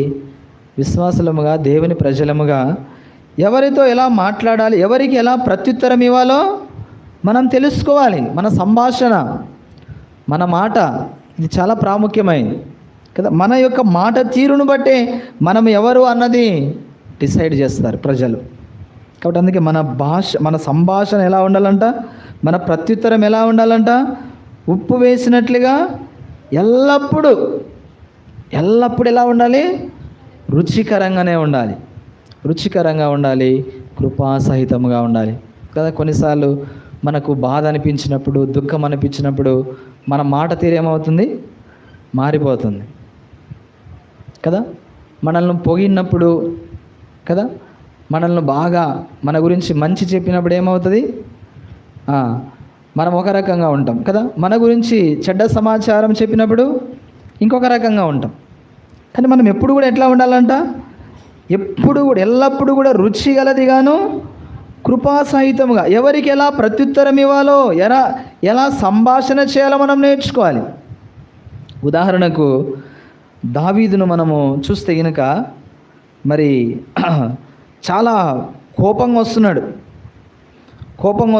విశ్వాసులముగా, దేవుని ప్రజలముగా ఎవరితో ఎలా మాట్లాడాలి, ఎవరికి ఎలా ప్రత్యుత్తరం ఇవ్వాలో మనం తెలుసుకోవాలి. మన సంభాషణ, మన మాట ఇది చాలా ప్రాముఖ్యమైనది కదా. మన యొక్క మాట తీరును బట్టే మనం ఎవరు అన్నది డిసైడ్ చేస్తారు ప్రజలు. కాబట్టి అందుకే మన సంభాషణ ఎలా ఉండాలంట? మన ప్రత్యుత్తరం ఎలా ఉండాలంట? ఉప్పు వేసినట్లుగా ఎల్లప్పుడూ ఎలా ఉండాలి? రుచికరంగానే ఉండాలి. రుచికరంగా ఉండాలి, కృపాసహితంగా ఉండాలి కదా. కొన్నిసార్లు మనకు బాధ అనిపించినప్పుడు, దుఃఖం అనిపించినప్పుడు మన మాట తీరు ఏమవుతుంది? మారిపోతుంది కదా. మనల్ని పొగిడినప్పుడు కదా, మనల్ని బాగా మన గురించి మంచి చెప్పినప్పుడు ఏమవుతుంది? మనం ఒక రకంగా ఉంటాం కదా. మన గురించి చెడ్డ సమాచారం చెప్పినప్పుడు ఇంకొక రకంగా ఉంటాం. కానీ మనం ఎప్పుడు కూడా ఎట్లా ఉండాలంట? ఎల్లప్పుడూ కూడా రుచి గలదిగాను కృపాసహితముగా, ఎవరికి ఎలా ప్రత్యుత్తరం ఇవ్వాలో, ఎలా సంభాషణ చేయాలో మనం నేర్చుకోవాలి. ఉదాహరణకు దావీదును మనము చూస్తే గనుక మరి చాలా కోపంగా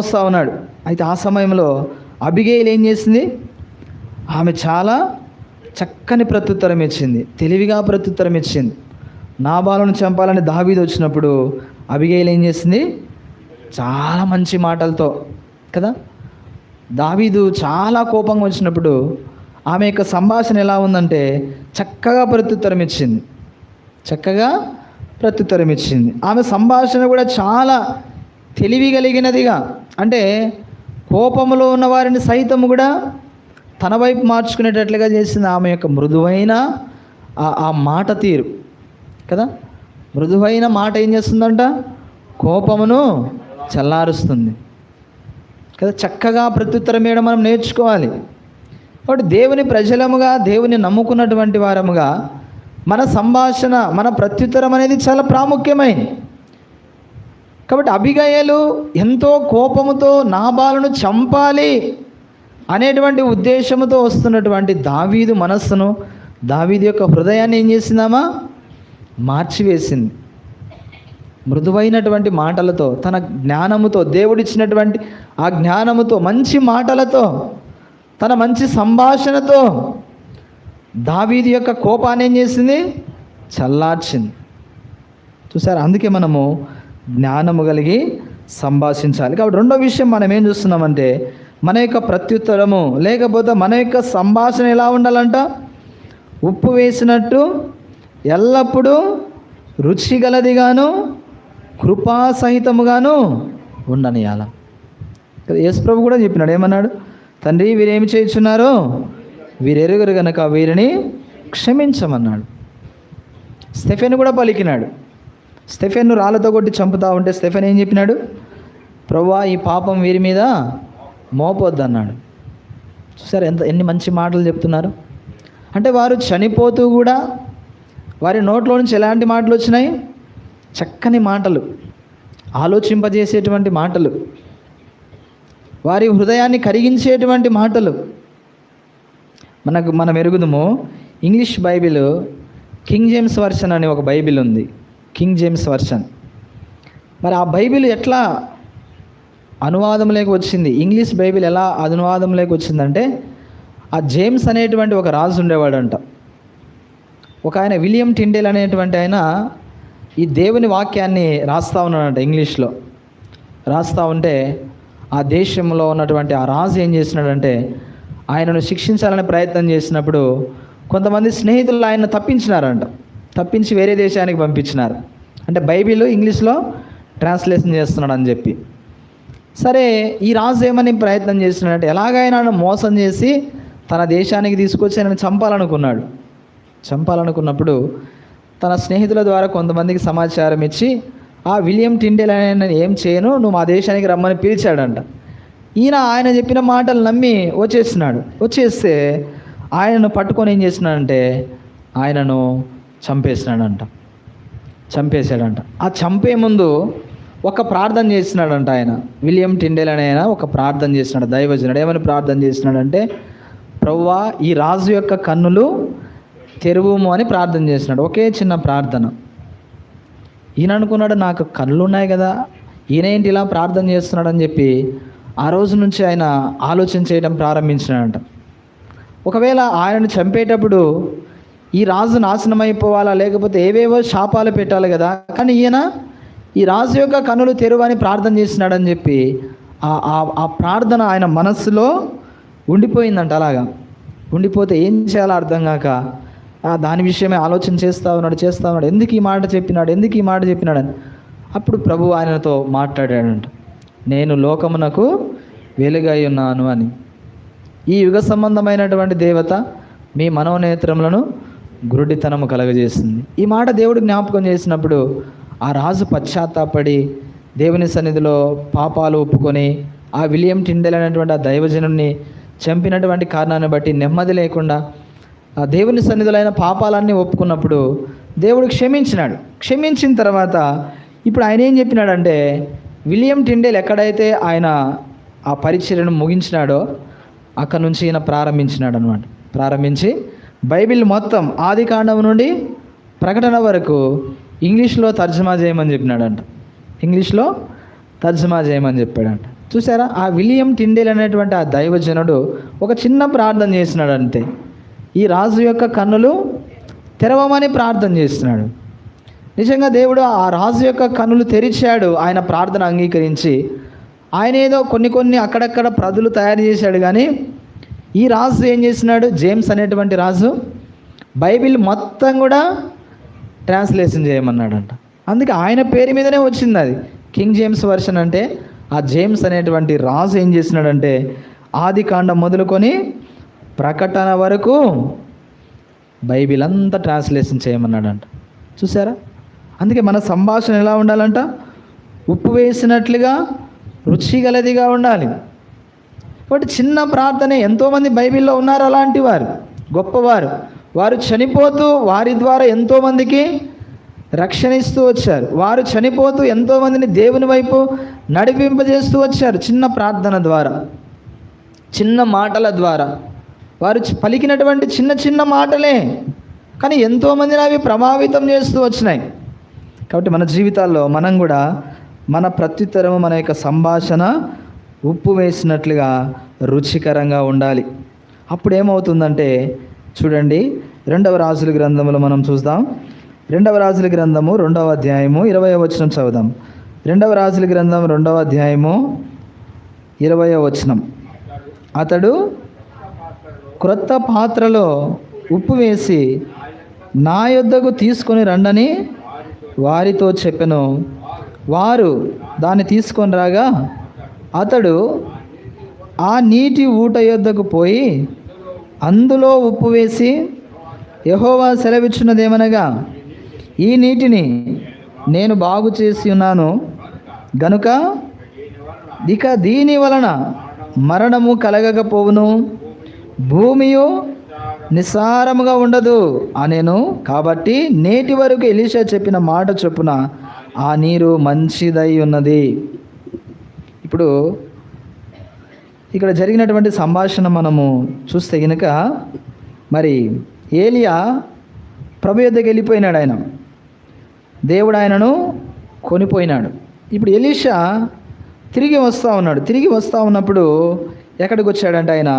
వస్తూ ఉన్నాడు. అయితే ఆ సమయంలో అబిగెయిల్ ఏం చేసింది? ఆమె చాలా చక్కని ప్రత్యుత్తరం ఇచ్చింది, తెలివిగా ప్రత్యుత్తరం ఇచ్చింది. నాబాలును చంపాలని దావీదు వచ్చినప్పుడు అబిగెయిల్ ఏం చేసింది? చాలా మంచి మాటలతో కదా. దావీదు చాలా కోపంగా వచ్చినప్పుడు ఆమె యొక్క సంభాషణ ఎలా ఉందంటే చక్కగా ప్రత్యుత్తరం ఇచ్చింది. ఆమె సంభాషణ కూడా చాలా తెలివి కలిగినదిగా, అంటే కోపంలో ఉన్న వారిని సైతం కూడా తన వైపు మార్చుకునేటట్లుగా చేసింది ఆమె యొక్క మృదువైన ఆ మాట తీరు కదా. మృదువైన మాట ఏం చేస్తుందంట? కోపమును చల్లారుస్తుంది కదా. చక్కగా ప్రత్యుత్తరం ఇవ్వడం మనం నేర్చుకోవాలి. కాబట్టి దేవుని ప్రజలముగా, దేవుని నమ్ముకున్నటువంటి వారముగా మన సంభాషణ, మన ప్రత్యుత్తరం అనేది చాలా ప్రాముఖ్యమైనది. కాబట్టి అబిగయలు ఎంతో కోపముతో నాబాలును చంపాలి అనేటువంటి ఉద్దేశంతో వస్తున్నటువంటి దావీదు మనస్సును, దావీదు యొక్క హృదయాన్ని ఏం చేసిందామా? మార్చివేసింది. మృదువైనటువంటి మాటలతో, తన జ్ఞానముతో, దేవుడిచ్చినటువంటి ఆ జ్ఞానముతో, మంచి మాటలతో, తన మంచి సంభాషణతో దావీదు యొక్క కోపాన్ని ఏం చేసింది? చల్లార్చింది. చూసారు? అందుకే మనము జ్ఞానము కలిగి సంభాషించాలి. కాబట్టి రెండో విషయం మనం ఏం చూస్తున్నామంటే మన యొక్క ప్రత్యుత్తరము లేకపోతే మన యొక్క సంభాషణ ఎలా ఉండాలంట? ఉప్పు వేసినట్టు ఎల్లప్పుడూ రుచిగలదిగాను కృపాసహితముగాను ఉండనియాల. యేసుప్రభు కూడా చెప్పినాడు, ఏమన్నాడు? తండ్రి, వీరేమి చేయుచున్నారో వీరెరుగరు గనక వీరిని క్షమించమన్నాడు. స్టెఫెన్ కూడా పలికినాడు. స్టెఫెన్ను రాళ్ళతో కొట్టి చంపుతా ఉంటే స్టెఫెన్ ఏం చెప్పినాడు? ప్రభువా, ఈ పాపం వీరి మీద మోపొద్దు అన్నాడు. చూసారు ఎన్ని మంచి మాటలు చెప్తున్నారు. అంటే వారు చనిపోతూ కూడా వారి నోట్లో నుంచి ఎలాంటి మాటలు వచ్చినాయి? చక్కని మాటలు, ఆలోచింపజేసేటువంటి మాటలు, వారి హృదయాన్ని కరిగించేటువంటి మాటలు. మనం ఎరుగుదము English Bible King James version అనే ఒక బైబిల్ ఉంది, కింగ్ జేమ్స్ వర్షన్. మరి ఆ బైబిల్ ఎట్లా అనువాదంలోకి వచ్చింది? ఇంగ్లీష్ బైబిల్ ఎలా అనువాదంలోకి వచ్చిందంటే, ఆ జేమ్స్ అనేటువంటి ఒక రాజు ఉండేవాడంట. ఒక ఆయన విలియం టిండేల్ అనేటువంటి ఆయన ఈ దేవుని వాక్యాన్ని రాస్తూ ఉన్నాడంట, ఇంగ్లీష్లో రాస్తూ ఉంటే ఆ దేశంలో ఉన్నటువంటి ఆ రాజు ఏం చేసినాడంటే ఆయనను శిక్షించాలని ప్రయత్నం చేసినప్పుడు కొంతమంది స్నేహితులు ఆయన తప్పించినారంట, తప్పించి వేరే దేశానికి పంపించినారు. అంటే బైబిల్ ఇంగ్లీష్లో ట్రాన్స్లేషన్ చేస్తున్నాడు అని చెప్పి. సరే, ఈ రాజు ఏమని ప్రయత్నం చేస్తున్నాడంటే ఎలాగైనా మోసం చేసి తన దేశానికి తీసుకొచ్చి ఆయన చంపాలనుకున్నప్పుడు తన స్నేహితుల ద్వారా కొంతమందికి సమాచారం ఇచ్చి ఆ విలియం టిండేల్ అనే ఏం చేయను, నువ్వు మా దేశానికి రమ్మని పిలిచాడంట. ఆయన చెప్పిన మాటలు నమ్మి వచ్చేస్తే ఆయనను పట్టుకొని ఏం చేసినాడంటే ఆయనను చంపేశాడంట. ఆ చంపే ముందు ఒక ప్రార్థన చేసినాడంట ఆయన, విలియం టిండేల్ అనే ఆయన ఒక ప్రార్థన చేసినాడు, దైవజనుడు. ఏమని ప్రార్థన చేసినాడంటే, ప్రభువా ఈ రాజు యొక్క కన్నులు తెరువుము అని ప్రార్థన చేసినాడు. ఒకే చిన్న ప్రార్థన. ఈయన అనుకున్నాడు, నాకు కళ్ళు ఉన్నాయి కదా, ఈయన ఏంటి ఇలా ప్రార్థన చేస్తున్నాడు అని చెప్పి ఆ రోజు నుంచి ఆయన ఆలోచన చేయడం ప్రారంభించినాడంట. ఒకవేళ ఆయనను చంపేటప్పుడు ఈ రాజు నాశనం అయిపోవాలా, లేకపోతే ఏవేవో శాపాలు పెట్టాలి కదా, కానీ ఈయన ఈ రాజు యొక్క కన్నులు తెరువని ప్రార్థన చేసినాడని చెప్పి ఆ ప్రార్థన ఆయన మనస్సులో ఉండిపోయిందంట. అలాగా ఉండిపోతే ఏం చేయాలో అర్థం కాక దాని విషయమే ఆలోచన చేస్తూ ఉన్నాడు. ఎందుకు ఈ మాట చెప్పినాడని అప్పుడు ప్రభు ఆయనతో మాట్లాడాడంట, నేను లోకమునకు వెలుగై ఉన్నాను అని. ఈ యుగ సంబంధమైనటువంటి దేవత మీ మనోనేత్రములను గురుడితనము కలగజేస్తుంది. ఈ మాట దేవుడు జ్ఞాపకం చేసినప్పుడు ఆ రాజు పశ్చాత్తాపడి దేవుని సన్నిధిలో పాపాలు ఒప్పుకొని ఆ విలియం టిండేల్ అనేటువంటి ఆ దైవజనుడిని చంపినటువంటి కారణాన్ని బట్టి నెమ్మది లేకుండా ఆ దేవుని సన్నిధిలో అయిన పాపాలన్నీ ఒప్పుకున్నప్పుడు దేవుడు క్షమించిన తర్వాత ఇప్పుడు ఆయన ఏం చెప్పినాడంటే, విలియం టిండేల్ ఎక్కడైతే ఆయన ఆ పరిచర్యను ముగించినాడో అక్కడి నుంచి ఈయన ప్రారంభించి బైబిల్ మొత్తం ఆది కాండం నుండి ప్రకటన వరకు ఇంగ్లీష్లో తర్జుమా చేయమని చెప్పాడంట. చూసారా, ఆ విలియం టిండేల్ అనేటువంటి ఆ దైవజనుడు ఒక చిన్న ప్రార్థన చేసినాడు అంతే. ఈ రాజు యొక్క కన్నులు తెరవమని ప్రార్థన చేస్తున్నాడు. నిజంగా దేవుడు ఆ రాజు యొక్క కన్నులు తెరిచాడు. ఆయన ప్రార్థన అంగీకరించి ఆయన ఏదో కొన్ని అక్కడక్కడ ప్రజలు తయారు చేశాడు. కానీ ఈ రాజు ఏం చేసినాడు, జేమ్స్ అనేటువంటి రాజు బైబిల్ మొత్తం కూడా ట్రాన్స్లేషన్ చేయమన్నాడంట. అందుకే ఆయన పేరు మీదనే వచ్చింది అది, కింగ్ జేమ్స్ వర్షన్. అంటే ఆ జేమ్స్ అనేటువంటి రాజు ఏం చేసినాడంటే ఆది కాండం మొదలుకొని ప్రకటన వరకు బైబిల్ అంతా ట్రాన్స్లేషన్ చేయమన్నాడంట. చూసారా, అందుకే మన సంభాషణ ఎలా ఉండాలంట, ఉప్పు వేసినట్లుగా రుచిగలదిగా ఉండాలి. కాబట్టి చిన్న ప్రార్థనే, ఎంతోమంది బైబిల్లో ఉన్నారు అలాంటి వారు, గొప్పవారు. వారు చనిపోతూ వారి ద్వారా ఎంతోమందికి రక్షణ ఇస్తూ వచ్చారు. వారు చనిపోతూ ఎంతోమందిని దేవుని వైపు నడిపింపజేస్తూ వచ్చారు. చిన్న ప్రార్థన ద్వారా, చిన్న మాటల ద్వారా. వారు పలికినటువంటి చిన్న మాటలే, కానీ ఎంతోమందిని అవి ప్రభావితం చేస్తూ వచ్చినాయి. కాబట్టి మన జీవితాల్లో మనం కూడా మన ప్రత్యుత్తరము, మన యొక్క సంభాషణ ఉప్పు వేసినట్లుగా రుచికరంగా ఉండాలి. అప్పుడు ఏమవుతుందంటే చూడండి, 2వ రాజుల గ్రంథములో మనం చూద్దాం. 2వ రాజుల గ్రంథము 2వ అధ్యాయము 20వ వచనం చదువుదాం. 2వ రాజుల గ్రంథం 2వ అధ్యాయము 20వ వచనం. అతడు క్రొత్త పాత్రలో ఉప్పు వేసి నా యొద్దకు తీసుకొని రండని వారితో చెప్పెను. వారు దాన్ని తీసుకొని రాగా అతడు ఆ నీటి ఊట యొద్దకు పోయి అందులో ఉప్పు వేసి, యెహోవా సెలవిచ్చున్నదేమనగా, ఈ నీటిని నేను బాగు చేసి ఉన్నాను గనుక ఇక దీని వలన మరణము కలగకపోవును, భూమియు నిస్సారముగా ఉండదు అనేను. కాబట్టి నేటి వరకు ఎలీషా చెప్పిన మాట చొప్పున ఆ నీరు మంచిదై ఉన్నది. ఇప్పుడు ఇక్కడ జరిగినటువంటి సంభాషణ మనము చూస్తే కనుక, మరి ఏలియా ప్రభు యొద్దకు వెళ్ళిపోయినాడు. ఆయన దేవుడు ఆయనను కొనిపోయినాడు. ఇప్పుడు ఎలీషా తిరిగి వస్తూ ఉన్నప్పుడు ఎక్కడికి వచ్చాడంటే ఆయన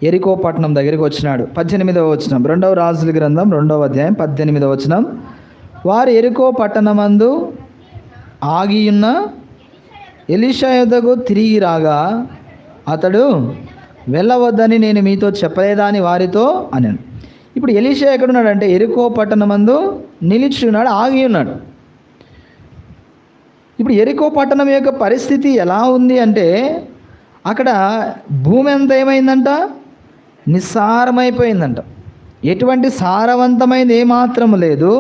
ఎరికో పట్టణం దగ్గరికి వచ్చినాడు. 18వ వచనం, 2వ రాజుల గ్రంథం 2వ అధ్యాయం 18వ వచనం. వారు ఎరికో పట్టణమందు ఆగియున్న ఎలీషా యొద్దకు తిరిగి రాగా అతడు వెళ్ళవద్దని నేను మీతో చెప్పలేదా అని వారితో అన్నాను. ఇప్పుడు ఎలీషా ఎక్కడున్నాడు అంటే ఎరికో పట్టణమందు నిలిచి ఉన్నాడు, ఆగి ఉన్నాడు. ఇప్పుడు ఎరికో పట్టణం యొక్క పరిస్థితి ఎలా ఉంది అంటే అక్కడ భూమి ఎంత ఏమైందంట, నిస్సారమైపోయిందంట. ఎటువంటి సారవంతమైనది ఏమాత్రం లేదు,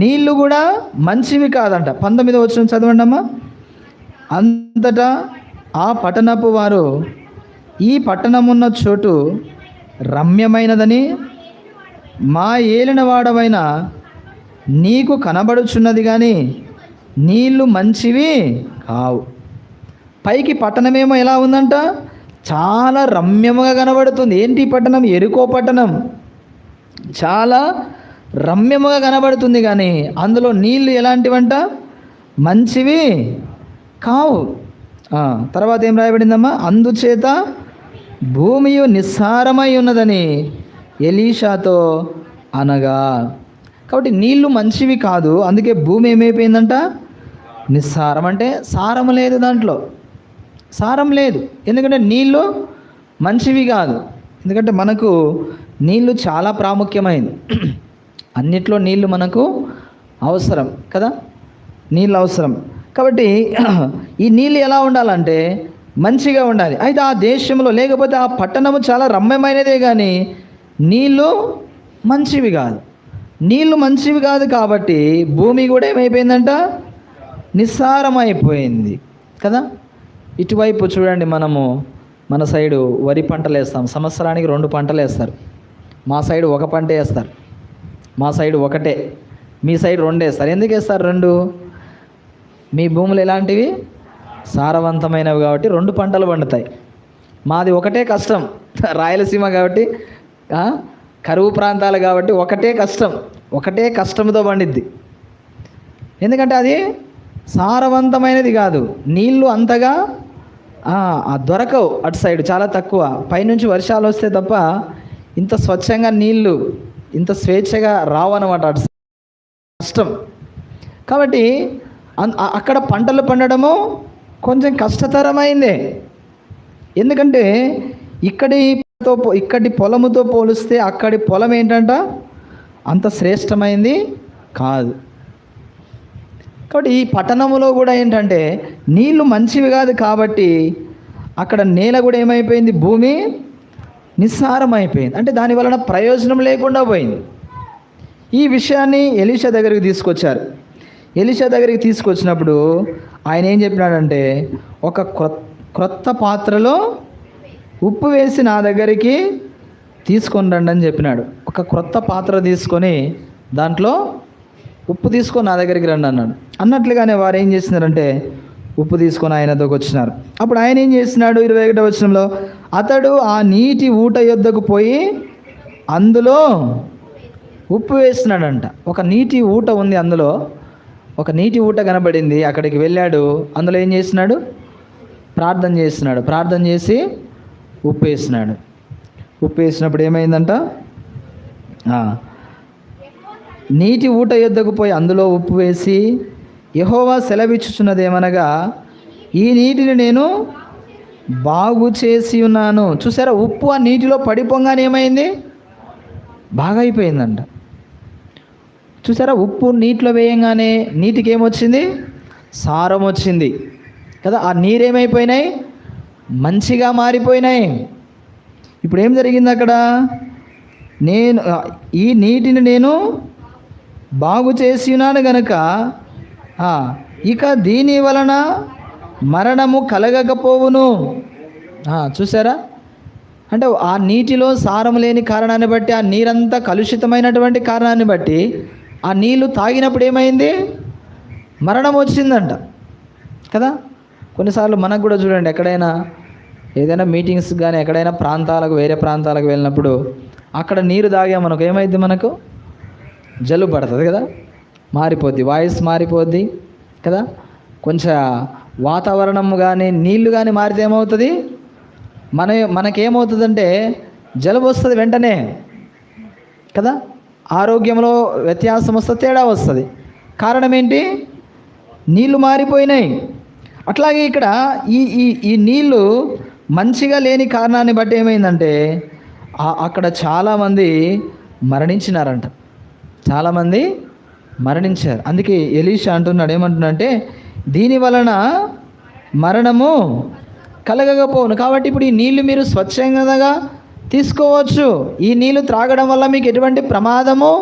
నీళ్లు కూడా మంచివి కాదంట. 19వ వచనం చదవండి అమ్మా. అంతటా ఆ పట్టణపు వారు ఈ పట్టణమున్న చోటు రమ్యమైనదని మా ఏలినవాడవైన నీకు కనబడుచున్నది కానీ నీళ్లు మంచివి కావు. పైకి పట్టణమేమో ఎలా ఉందంట, చాలా రమ్యముగా కనబడుతుంది. ఏంటి పట్టణం? ఎరికో పట్టణం చాలా రమ్యముగా కనబడుతుంది, కానీ అందులో నీళ్లు ఎలాంటివంట, మంచివి కావు. తర్వాత ఏం రాయబడిందమ్మా, అందుచేత భూమియు నిస్సారమై ఉన్నదని ఎలీషాతో అనగా. కాబట్టి నీళ్లు మంచివి కాదు, అందుకే భూమి ఏమైపోయిందంట, నిస్సారం. అంటే సారం లేదు, దాంట్లో సారం లేదు. ఎందుకంటే నీళ్ళు మంచివి కాదు. ఎందుకంటే మనకు నీళ్ళు చాలా ప్రాముఖ్యమైనది. అన్నిట్లో నీళ్ళు మనకు అవసరం కదా, నీళ్ళు అవసరం. కాబట్టి ఈ నీళ్ళు ఎలా ఉండాలంటే మంచిగా ఉండాలి. అయితే ఆ దేశంలో లేకపోతే ఆ పట్టణము చాలా రమ్యమైనదే, కానీ నీళ్ళు మంచివి కాదు. నీళ్ళు మంచివి కాదు కాబట్టి భూమి కూడా ఏమైపోయిందంట, నిస్సారమైపోయింది కదా. ఇటువైపు చూడండి, మనము మన సైడు వరి పంటలు వేస్తాం, సంవత్సరానికి 2 పంటలు వేస్తారు. మా సైడు 1 పంట వేస్తారు, మా సైడు 1, మీ సైడ్ 2 వేస్తారు. ఎందుకు వేస్తారు 2? మీ భూములు ఎలాంటివి, సారవంతమైనవి కాబట్టి 2 పంటలు పండుతాయి. మాది 1 కష్టం, రాయలసీమ కాబట్టి, కరువు ప్రాంతాలు కాబట్టి 1 కష్టం, 1 కష్టంతో పండిద్ది. ఎందుకంటే అది సారవంతమైనది కాదు, నీళ్ళు అంతగా దొరకవు అటు సైడ్, చాలా తక్కువ. పైనుంచి వర్షాలు వస్తే తప్ప ఇంత స్వచ్ఛంగా నీళ్ళు ఇంత స్వేచ్ఛగా రావన్నమాట, అటు కష్టం. కాబట్టి అక్కడ పంటలు పండడము కొంచెం కష్టతరమైందే. ఎందుకంటే ఇక్కడి పొలముతో పోలిస్తే అక్కడి పొలం ఏంటంట, అంత శ్రేష్టమైంది కాదు. కాబట్టి ఈ పట్టణంలో కూడా ఏంటంటే నీళ్లు మంచివి కాదు కాబట్టి అక్కడ నేల కూడా ఏమైపోయింది, భూమి నిస్సారం అయిపోయింది. అంటే దాని వలన ప్రయోజనం లేకుండా పోయింది. ఈ విషయాన్ని ఎలీషా దగ్గరికి తీసుకొచ్చారు. ఎలీషా దగ్గరికి తీసుకొచ్చినప్పుడు ఆయన ఏం చెప్పినాడంటే, ఒక క్రొత్త పాత్రలో ఉప్పు వేసి నా దగ్గరికి తీసుకొని రండి అని చెప్పినాడు. ఒక క్రొత్త పాత్ర తీసుకొని దాంట్లో ఉప్పు తీసుకొని నా దగ్గరికి రండి అన్నాడు. అన్నట్లుగానే వారు ఏం చేస్తున్నారంటే ఉప్పు తీసుకొని ఆయనతోకి వచ్చినారు. అప్పుడు ఆయన ఏం చేస్తున్నాడు, 21వ వచనంలో, అతడు ఆ నీటి ఊట యొద్దకు పోయి అందులో ఉప్పు వేస్తున్నాడంట. ఒక నీటి ఊట ఉంది, అందులో ఒక నీటి ఊట కనబడింది. అక్కడికి వెళ్ళాడు, అందులో ఏం చేస్తున్నాడు, ప్రార్థన చేస్తున్నాడు. ప్రార్థన చేసి ఉప్పు వేసినాడు. ఉప్పు వేసినప్పుడు ఏమైందంట, నీటి ఊట యొద్దకు పోయి అందులో ఉప్పు వేసి యెహోవా సెలవిచ్చుచున్నదేమనగా, ఈ నీటిని నేను బాగు చేసి ఉన్నాను. చూసారా, ఉప్పు ఆ నీటిలో పడిపోగానే ఏమైంది, బాగా అయిపోయిందంట. చూసారా, ఉప్పు నీటిలో వేయంగానే నీటికి ఏమొచ్చింది, సారం వచ్చింది కదా. ఆ నీరేమైపోయినాయి, మంచిగా మారిపోయినాయి. ఇప్పుడు ఏం జరిగింది అక్కడ, ఈ నీటిని నేను బాగు చేసి ఉన్నాను గనుక ఇక దీని వలన మరణము కలగకపోవును. చూసారా, అంటే ఆ నీటిలో సారం లేని కారణాన్ని బట్టి, ఆ నీరంతా కలుషితమైనటువంటి కారణాన్ని బట్టి ఆ నీళ్లు తాగినప్పుడు ఏమైంది, మరణం వచ్చిందంట కదా. కొన్నిసార్లు మనకు కూడా చూడండి, ఎక్కడైనా ఏదైనా మీటింగ్స్ కానీ ఎక్కడైనా ప్రాంతాలకు, వేరే ప్రాంతాలకు వెళ్ళినప్పుడు అక్కడ నీరు తాగామనుకో ఏమైంది, మనకు జలుబు పడుతుంది కదా, మారిపోద్ది, వాయిస్ మారిపోద్ది కదా. కొంచెం వాతావరణం కానీ నీళ్లు కానీ మారితే ఏమవుతుంది, మనకేమవుతుందంటే జలుబు వస్తుంది వెంటనే కదా, ఆరోగ్యంలో వ్యత్యాసం వస్తుంది, తేడా వస్తుంది. కారణం ఏంటి? నీళ్లు మారిపోయినాయి. అట్లాగే ఇక్కడ ఈ ఈ ఈ నీళ్ళు మంచిగా లేని కారణాన్ని బట్టి ఏమైందంటే అక్కడ చాలామంది మరణించినారంట. చాలామంది మరణించారు. అందుకే ఎలీషా అంటున్నాడు, ఏమంటున్నాడంటే దీని వలన మరణము కలగకపోను. కాబట్టి ఇప్పుడు ఈ నీళ్లు మీరు స్వచ్ఛంగా తీసుకోవచ్చు. ఈ నీళ్లు త్రాగడం వల్ల మీకు ఎటువంటి ప్రమాదము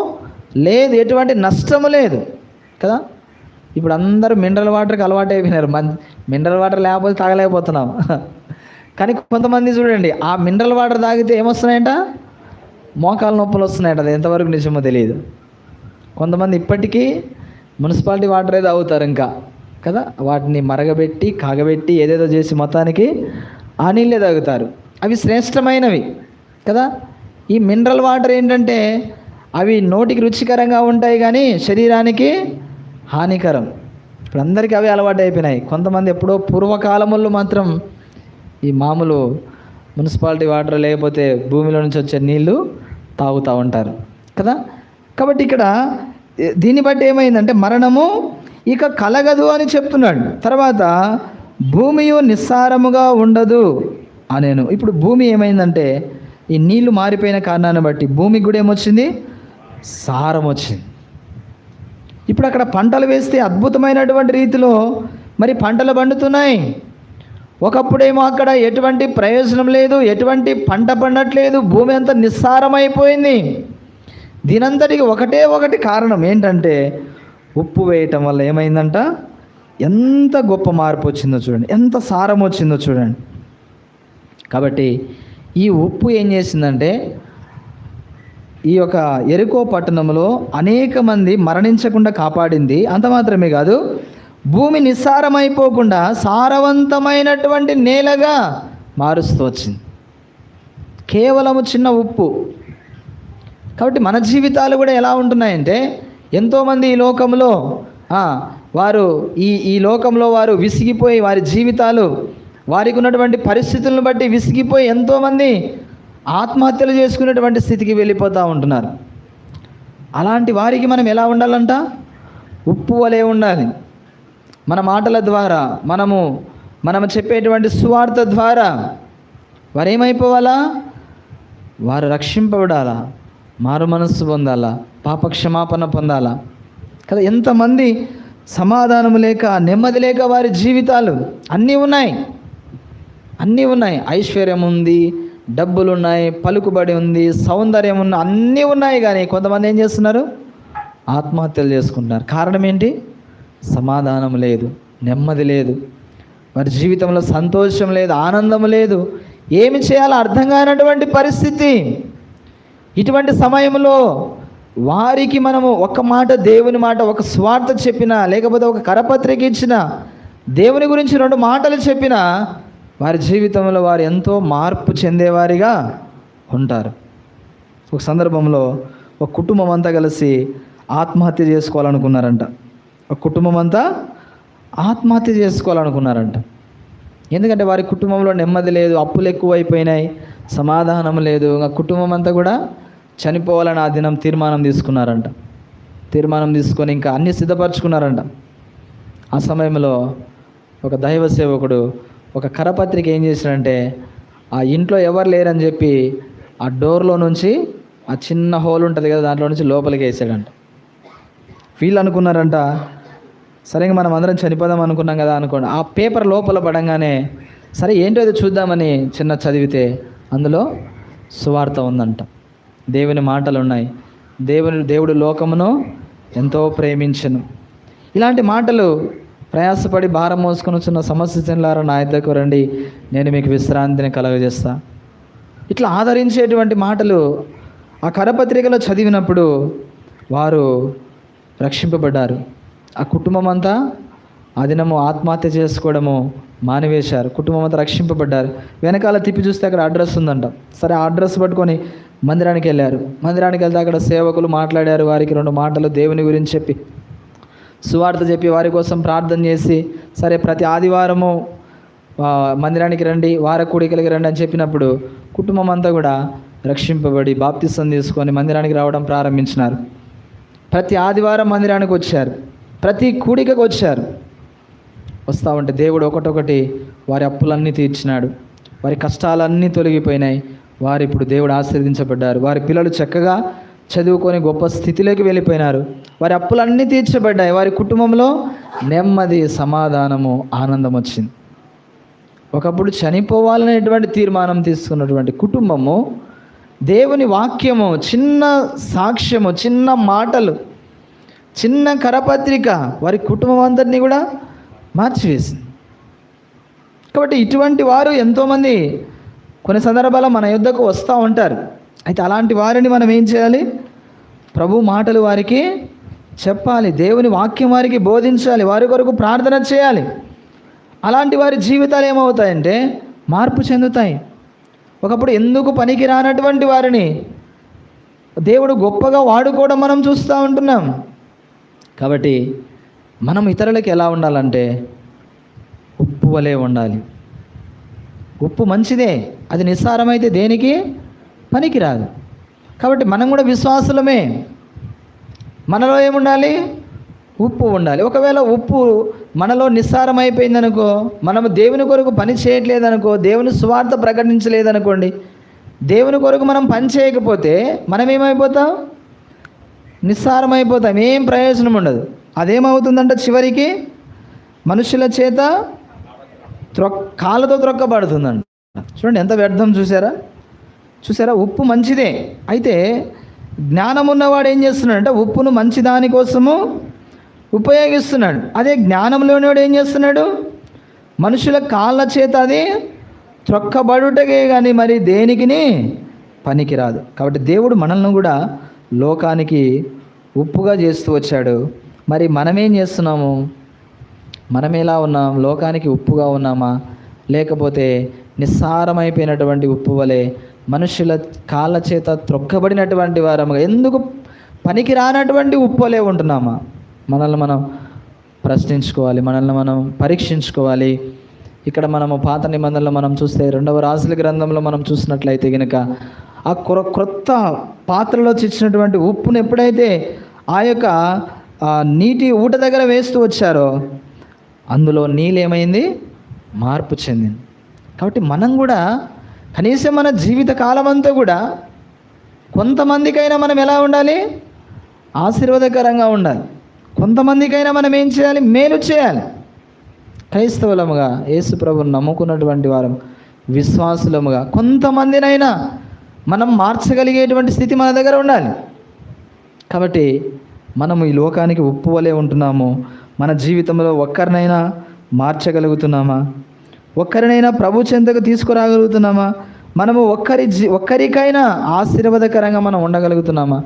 లేదు, ఎటువంటి నష్టము లేదు కదా. ఇప్పుడు అందరూ మినరల్ వాటర్కి అలవాటు అయిపోయినారు. మినరల్ వాటర్ లేకపోతే తాగలేకపోతున్నాం. కానీ కొంతమంది చూడండి, ఆ మినరల్ వాటర్ తాగితే ఏమొస్తున్నాయంట? మోకాలు నొప్పులు వస్తున్నాయంట. అది ఎంతవరకు నిజమో తెలియదు. కొంతమంది ఇప్పటికీ మున్సిపాలిటీ వాటరే తాగుతారు ఇంకా కదా, వాటిని మరగబెట్టి కాగబెట్టి ఏదేదో చేసి మొత్తానికి ఆ నీళ్ళే తాగుతారు. అవి శ్రేష్టమైనవి కదా. ఈ మినరల్ వాటర్ ఏంటంటే అవి నోటికి రుచికరంగా ఉంటాయి కానీ శరీరానికి హానికరం. ఇప్పుడు అందరికీ అవి అలవాటు అయిపోయినాయి. కొంతమంది ఎప్పుడో పూర్వకాలముల్లో మాత్రం ఈ మామూలు మున్సిపాలిటీ వాటర్ లేకపోతే భూమిలో నుంచి వచ్చే నీళ్ళు తాగుతూ ఉంటారు కదా. కాబట్టి ఇక్కడ దీన్ని బట్టి ఏమైందంటే మరణము ఇక కలగదు అని చెప్తున్నాడు. తర్వాత భూమియు నిస్సారముగా ఉండదు అనేను. ఇప్పుడు భూమి ఏమైందంటే ఈ నీళ్లు మారిపోయిన కారణాన్ని బట్టి భూమికి కూడా ఏమొచ్చింది? సారం వచ్చింది. ఇప్పుడు అక్కడ పంటలు వేస్తే అద్భుతమైనటువంటి రీతిలో మరి పంటలు పండుతున్నాయి. ఒకప్పుడేమో అక్కడ ఎటువంటి ప్రయోజనం లేదు, ఎటువంటి పంట పండట్లేదు, భూమి అంతా నిస్సారమైపోయింది. దీనంతటికి ఒకటి కారణం ఏంటంటే ఉప్పు వేయటం వల్ల ఏమైందంట? ఎంత గొప్ప మార్పు వచ్చిందో చూడండి, ఎంత సారం వచ్చిందో చూడండి. కాబట్టి ఈ ఉప్పు ఏం చేసిందంటే ఈ యొక్క ఎరికో పట్టణంలో అనేక మంది మరణించకుండా కాపాడింది. అంత మాత్రమే కాదు, భూమి నిస్సారమైపోకుండా సారవంతమైనటువంటి నేలగా మారుస్తూ వచ్చింది కేవలము చిన్న ఉప్పు. కాబట్టి మన జీవితాలు కూడా ఎలా ఉంటున్నాయంటే ఎంతోమంది ఈ లోకంలో వారు ఈ లోకంలో వారు విసిగిపోయి వారి జీవితాలు వారికి ఉన్నటువంటి పరిస్థితులను బట్టి విసిగిపోయి ఎంతోమంది ఆత్మహత్యలు చేసుకునేటువంటి స్థితికి వెళ్ళిపోతూ ఉంటున్నారు. అలాంటి వారికి మనం ఎలా ఉండాలంట? ఉప్పు వలె ఉండాలి. మన మాటల ద్వారా మనము చెప్పేటువంటి సువార్త ద్వారా వారు ఏమైపోవాలా? వారు రక్షింపబడాలా, మారు మనస్సు పొందాలా, పాపక్షమాపణ పొందాలా కదా. ఎంతమంది సమాధానము లేక నెమ్మది లేక వారి జీవితాలు అన్నీ ఉన్నాయి. ఐశ్వర్యం ఉంది, డబ్బులు ఉన్నాయి, పలుకుబడి ఉంది, సౌందర్యం ఉన్న అన్నీ ఉన్నాయి. కానీ కొంతమంది ఏం చేస్తున్నారు? ఆత్మహత్యలు చేసుకుంటున్నారు. కారణం ఏంటి? సమాధానం లేదు, నెమ్మది లేదు, వారి జీవితంలో సంతోషం లేదు, ఆనందం లేదు, ఏమి చేయాలో అర్థం కానటువంటి పరిస్థితి. ఇటువంటి సమయంలో వారికి మనము ఒక మాట, దేవుని మాట, ఒక స్వార్థ చెప్పినా, లేకపోతే ఒక కరపత్రిక ఇచ్చినా, దేవుని గురించి 2 మాటలు చెప్పినా వారి జీవితంలో వారు ఎంతో మార్పు చెందేవారిగా ఉంటారు. ఒక సందర్భంలో ఒక కుటుంబం అంతా కలిసి ఆత్మహత్య చేసుకోవాలనుకున్నారంట. ఒక కుటుంబం అంతా ఆత్మహత్య చేసుకోవాలనుకున్నారంట. ఎందుకంటే వారి కుటుంబంలో నెమ్మది లేదు, అప్పులు ఎక్కువైపోయినాయి, సమాధానం లేదు. ఆ కుటుంబం అంతా కూడా చనిపోవాలని ఆ దినం తీర్మానం తీసుకున్నారంట. తీర్మానం తీసుకొని ఇంకా అన్నీ సిద్ధపరచుకున్నారంట. ఆ సమయంలో ఒక దైవ సేవకుడు ఒక కరపత్రిక ఏం చేశాడంటే ఆ ఇంట్లో ఎవరు లేరని చెప్పి ఆ డోర్లో నుంచి ఆ చిన్న హోల్ ఉంటుంది కదా, దాంట్లో నుంచి లోపలికి వేసాడంట. వీళ్ళు అనుకున్నారంట, సరే మనం అందరం చనిపోదాం అనుకున్నాం కదా అనుకోండి. ఆ పేపర్ లోపల పడంగానే సరే ఏంటో అది చూద్దామని చిన్న చదివితే అందులో సువార్త ఉందంట, దేవుని మాటలు ఉన్నాయి. దేవుడు లోకమును ఎంతో ప్రేమించను. ఇలాంటి మాటలు ప్రయాసపడి భారం మోసుకొని వచ్చిన సమస్యలారా నా యొద్దకు రండి, నేను మీకు విశ్రాంతిని కలగజేస్తా. ఇట్లా ఆదరించేటువంటి మాటలు ఆ కరపత్రికలో చదివినప్పుడు వారు రక్షింపబడ్డారు. ఆ కుటుంబం అంతా ఆ దినము ఆత్మహత్య చేసుకోవడము మానివేశారు. కుటుంబం అంతా రక్షింపబడ్డారు. వెనకాల తిప్పి చూస్తే అక్కడ అడ్రస్ ఉందంట. సరే ఆ అడ్రస్ పట్టుకొని మందిరానికి వెళ్ళారు. మందిరానికి వెళ్తే అక్కడ సేవకులు మాట్లాడారు. వారికి 2 మాటలు దేవుని గురించి చెప్పి సువార్త చెప్పి వారి కోసం ప్రార్థన చేసి, సరే ప్రతి ఆదివారము మందిరానికి రండి, వార కూడికలకి రండి అని చెప్పినప్పుడు కుటుంబం అంతా కూడా రక్షింపబడి బాప్తిసం తీసుకొని మందిరానికి రావడం ప్రారంభించినారు. ప్రతి ఆదివారం మందిరానికి వచ్చారు, ప్రతి కూడికకు వచ్చారు. వస్తూ ఉంటే దేవుడు ఒకటొకటి వారి అప్పులన్నీ తీర్చినాడు, వారి కష్టాలన్నీ తొలగిపోయినాయి. వారు ఇప్పుడు దేవుడు ఆశీర్వదించబడ్డారు. వారి పిల్లలు చక్కగా చదువుకొని గొప్ప స్థితిలోకి వెళ్ళిపోయినారు. వారి అప్పులన్నీ తీర్చబడ్డాయి. వారి కుటుంబంలో నెమ్మది, సమాధానము, ఆనందం వచ్చింది. ఒకప్పుడు చనిపోవాలనేటువంటి తీర్మానం తీసుకున్నటువంటి కుటుంబము దేవుని వాక్యము, చిన్న సాక్ష్యము, చిన్న మాటలు, చిన్న కరపత్రిక వారి కుటుంబం అందరినీ కూడా మార్చివేసింది. కాబట్టి ఇటువంటి వారు ఎంతోమంది కొన్ని సందర్భాల్లో మన యుద్ధకు వస్తూ ఉంటారు. అయితే అలాంటి వారిని మనం ఏం చేయాలి? ప్రభు మాటలు వారికి చెప్పాలి, దేవుని వాక్యం వారికి బోధించాలి, వారి కొరకు ప్రార్థన చేయాలి. అలాంటి వారి జీవితాలు ఏమవుతాయంటే మార్పు చెందుతాయి. ఒకప్పుడు ఎందుకు పనికి రానటువంటి వారిని దేవుడు గొప్పగా వాడుకోవడం మనం చూస్తూ ఉంటున్నాం. కాబట్టి మనం ఇతరులకు ఎలా ఉండాలంటే ఉప్పు వలె ఉండాలి. ఉప్పు మంచిదే, అది నిస్సారమైతే దేనికి పనికిరాదు. కాబట్టి మనం కూడా విశ్వాసులమే. మనలో ఏముండాలి? ఉప్పు ఉండాలి. ఒకవేళ ఉప్పు మనలో నిస్సారం అయిపోయిందనుకో, మనము దేవుని కొరకు పని చేయట్లేదనుకో, దేవుని సువార్త ప్రకటించలేదనుకోండి, దేవుని కొరకు మనం పని చేయకపోతే మనం ఏమైపోతాం? నిస్సారం అయిపోతాం, ఏం ప్రయోజనం ఉండదు. అదేమవుతుందంటే చివరికి మనుషుల చేత కాళ్ళతో త్రొక్కబడుతుందంట. చూడండి ఎంత వ్యర్థం. చూసారా? ఉప్పు మంచిదే. అయితే జ్ఞానం ఉన్నవాడు ఏం చేస్తున్నాడంటే ఉప్పును మంచి దానికోసము ఉపయోగిస్తున్నాడు. అదే జ్ఞానం లేనివాడు ఏం చేస్తున్నాడు? మనుషుల కాళ్ళ చేత అది త్రొక్కబడుటకే కానీ మరి దేనికిని పనికిరాదు. కాబట్టి దేవుడు మనల్ని కూడా లోకానికి ఉప్పుగా చేస్తూ వచ్చాడు. మరి మనమేం చేస్తున్నాము? మనం ఎలా ఉన్నాం? లోకానికి ఉప్పుగా ఉన్నామా, లేకపోతే నిస్సారమైపోయినటువంటి ఉప్పు వలె మనుషుల కాళ్ళ చేత త్రొక్కబడినటువంటి వారముగా, ఎందుకు పనికి రానటువంటి ఉప్పు వలె ఉంటున్నామా? మనల్ని మనం ప్రశ్నించుకోవాలి, మనల్ని మనం పరీక్షించుకోవాలి. ఇక్కడ మనము పాత నిబంధనలో మనం చూస్తే 2వ రాజుల గ్రంథంలో మనం చూసినట్లయితే కనుక ఆ క్రొత్త పాత్రలో ఇచ్చినటువంటి ఉప్పును ఎప్పుడైతే ఆ యొక్క నీటి ఊట దగ్గర వేస్తూ వచ్చారో అందులో నీళ్ళేమైంది? మార్పు చెందింది. కాబట్టి మనం కూడా కనీసం మన జీవిత కాలం అంతా కూడా కొంతమందికైనా మనం ఎలా ఉండాలి? ఆశీర్వాదకరంగా ఉండాలి. కొంతమందికైనా మనం ఏం చేయాలి? మేలు చేయాలి. క్రైస్తవులముగా, యేసు ప్రభువును నమ్ముకున్నటువంటి వారం, విశ్వాసులముగా కొంతమందినైనా మనం మార్చగలిగేటువంటి స్థితి మన దగ్గర ఉండాలి. కాబట్టి మనము ఈ లోకానికి ఉప్పు వలె ఉంటున్నాము. మన జీవితంలో ఒక్కరినైనా మార్చగలుగుతున్నామా? ఒక్కరినైనా ప్రభు చెంతకు తీసుకురాగలుగుతున్నామా? మనము ఒక్కరికైనా ఆశీర్వాదకరంగా మనం ఉండగలుగుతున్నామా?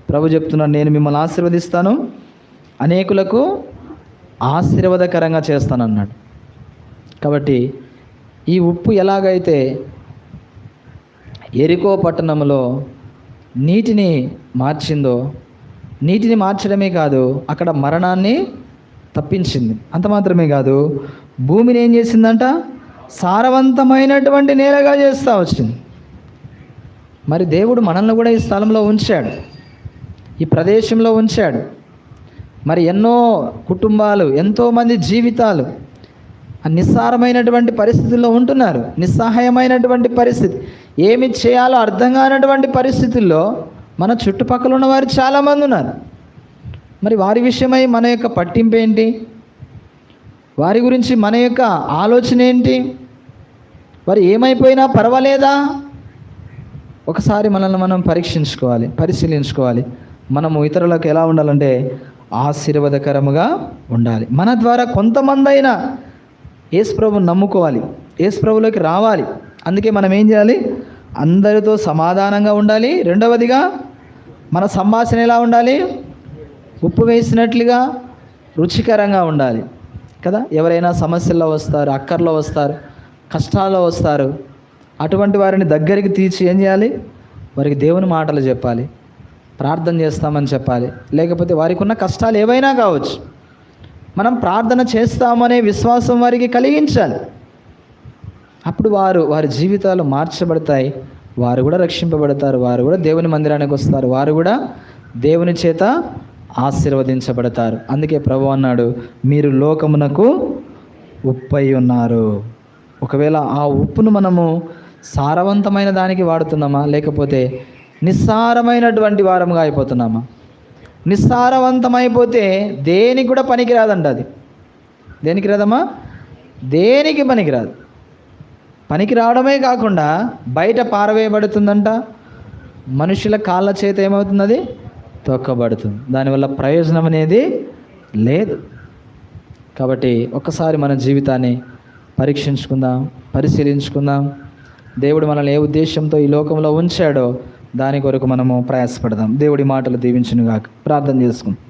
ప్రభు చెప్తున్నాడు, నేను మిమ్మల్ని ఆశీర్వదిస్తాను, అనేకులకు ఆశీర్వాదకరంగా చేస్తానన్నాడు. కాబట్టి ఈ ఉప్పు ఎలాగైతే ఎరికో పట్టణంలో నీటిని మార్చిందో, నీటిని మార్చడమే కాదు అక్కడ మరణాన్ని తప్పించింది. అంత మాత్రమే కాదు, భూమిని ఏం చేసిందంట? సారవంతమైనటువంటి నేలగా చేస్తూ వచ్చింది. మరి దేవుడు మనల్ని కూడా ఈ స్థలంలో ఉంచాడు, ఈ ప్రదేశంలో ఉంచాడు. మరి ఎన్నో కుటుంబాలు, ఎంతోమంది జీవితాలు నిస్సారమైనటువంటి పరిస్థితుల్లో ఉంటున్నారు. నిస్సహాయమైనటువంటి పరిస్థితి, ఏమి చేయాలో అర్థం కానటువంటి పరిస్థితుల్లో మన చుట్టుపక్కల ఉన్నవారు చాలామంది ఉన్నారు. మరి వారి విషయమై మన యొక్క పట్టింపు ఏంటి? వారి గురించి మన యొక్క ఆలోచన ఏంటి? వారు ఏమైపోయినా పర్వాలేదా? ఒకసారి మనల్ని మనం పరీక్షించుకోవాలి, పరిశీలించుకోవాలి. మనము ఇతరులకు ఎలా ఉండాలంటే ఆశీర్వాదకరముగా ఉండాలి. మన ద్వారా కొంతమంది అయినా యేసు ప్రభువుని నమ్ముకోవాలి, యేసు ప్రభువులోకి రావాలి. అందుకే మనం ఏం చేయాలి? అందరితో సమాధానంగా ఉండాలి. రెండవదిగా మన సంభాషణ ఎలా ఉండాలి? ఉప్పు వేసినట్లుగా రుచికరంగా ఉండాలి కదా. ఎవరైనా సమస్యల్లో వస్తారు, అక్కర్లో వస్తారు, కష్టాల్లో వస్తారు, అటువంటి వారిని దగ్గరికి తీర్చి ఏం చేయాలి? వారికి దేవుని మాటలు చెప్పాలి, ప్రార్థన చేస్తామని చెప్పాలి. లేకపోతే వారికి ఉన్న కష్టాలు ఏవైనా కావచ్చు, మనం ప్రార్థన చేస్తామనే విశ్వాసం వారికి కలిగించాలి. అప్పుడు వారి జీవితాలు మార్చబడతాయి, వారు కూడా రక్షింపబడతారు, వారు కూడా దేవుని మందిరానికి వస్తారు, వారు కూడా దేవుని చేత ఆశీర్వదించబడతారు. అందుకే ప్రభువు అన్నాడు, మీరు లోకమునకు ఉప్పై ఉన్నారు. ఒకవేళ ఆ ఉప్పును మనము సారవంతమైన దానికి వాడుతున్నామా, లేకపోతే నిస్సారమైనటువంటి వారముగా అయిపోతున్నామా? నిస్సారవంతమైపోతే దేనికి కూడా పనికిరాదంట. అది దేనికి రాదమ్మా? దేనికి పనికిరాదు. పనికి రావడమే కాకుండా బయట పారవేయబడుతుందంట, మనుషుల కాళ్ళ చేత ఏమవుతుంది? అది తొక్కబడుతుంది. దానివల్ల ప్రయోజనం అనేది లేదు. కాబట్టి ఒక్కసారి మన జీవితాన్ని పరీక్షించుకుందాం, పరిశీలించుకుందాం. దేవుడు మనల్ని ఏ ఉద్దేశంతో ఈ లోకంలో ఉంచాడో దాని కొరకు మనము ప్రయాసపడదాం. దేవుడి మాటలు దీవించునుగాక. ప్రార్థన చేసుకుందాం.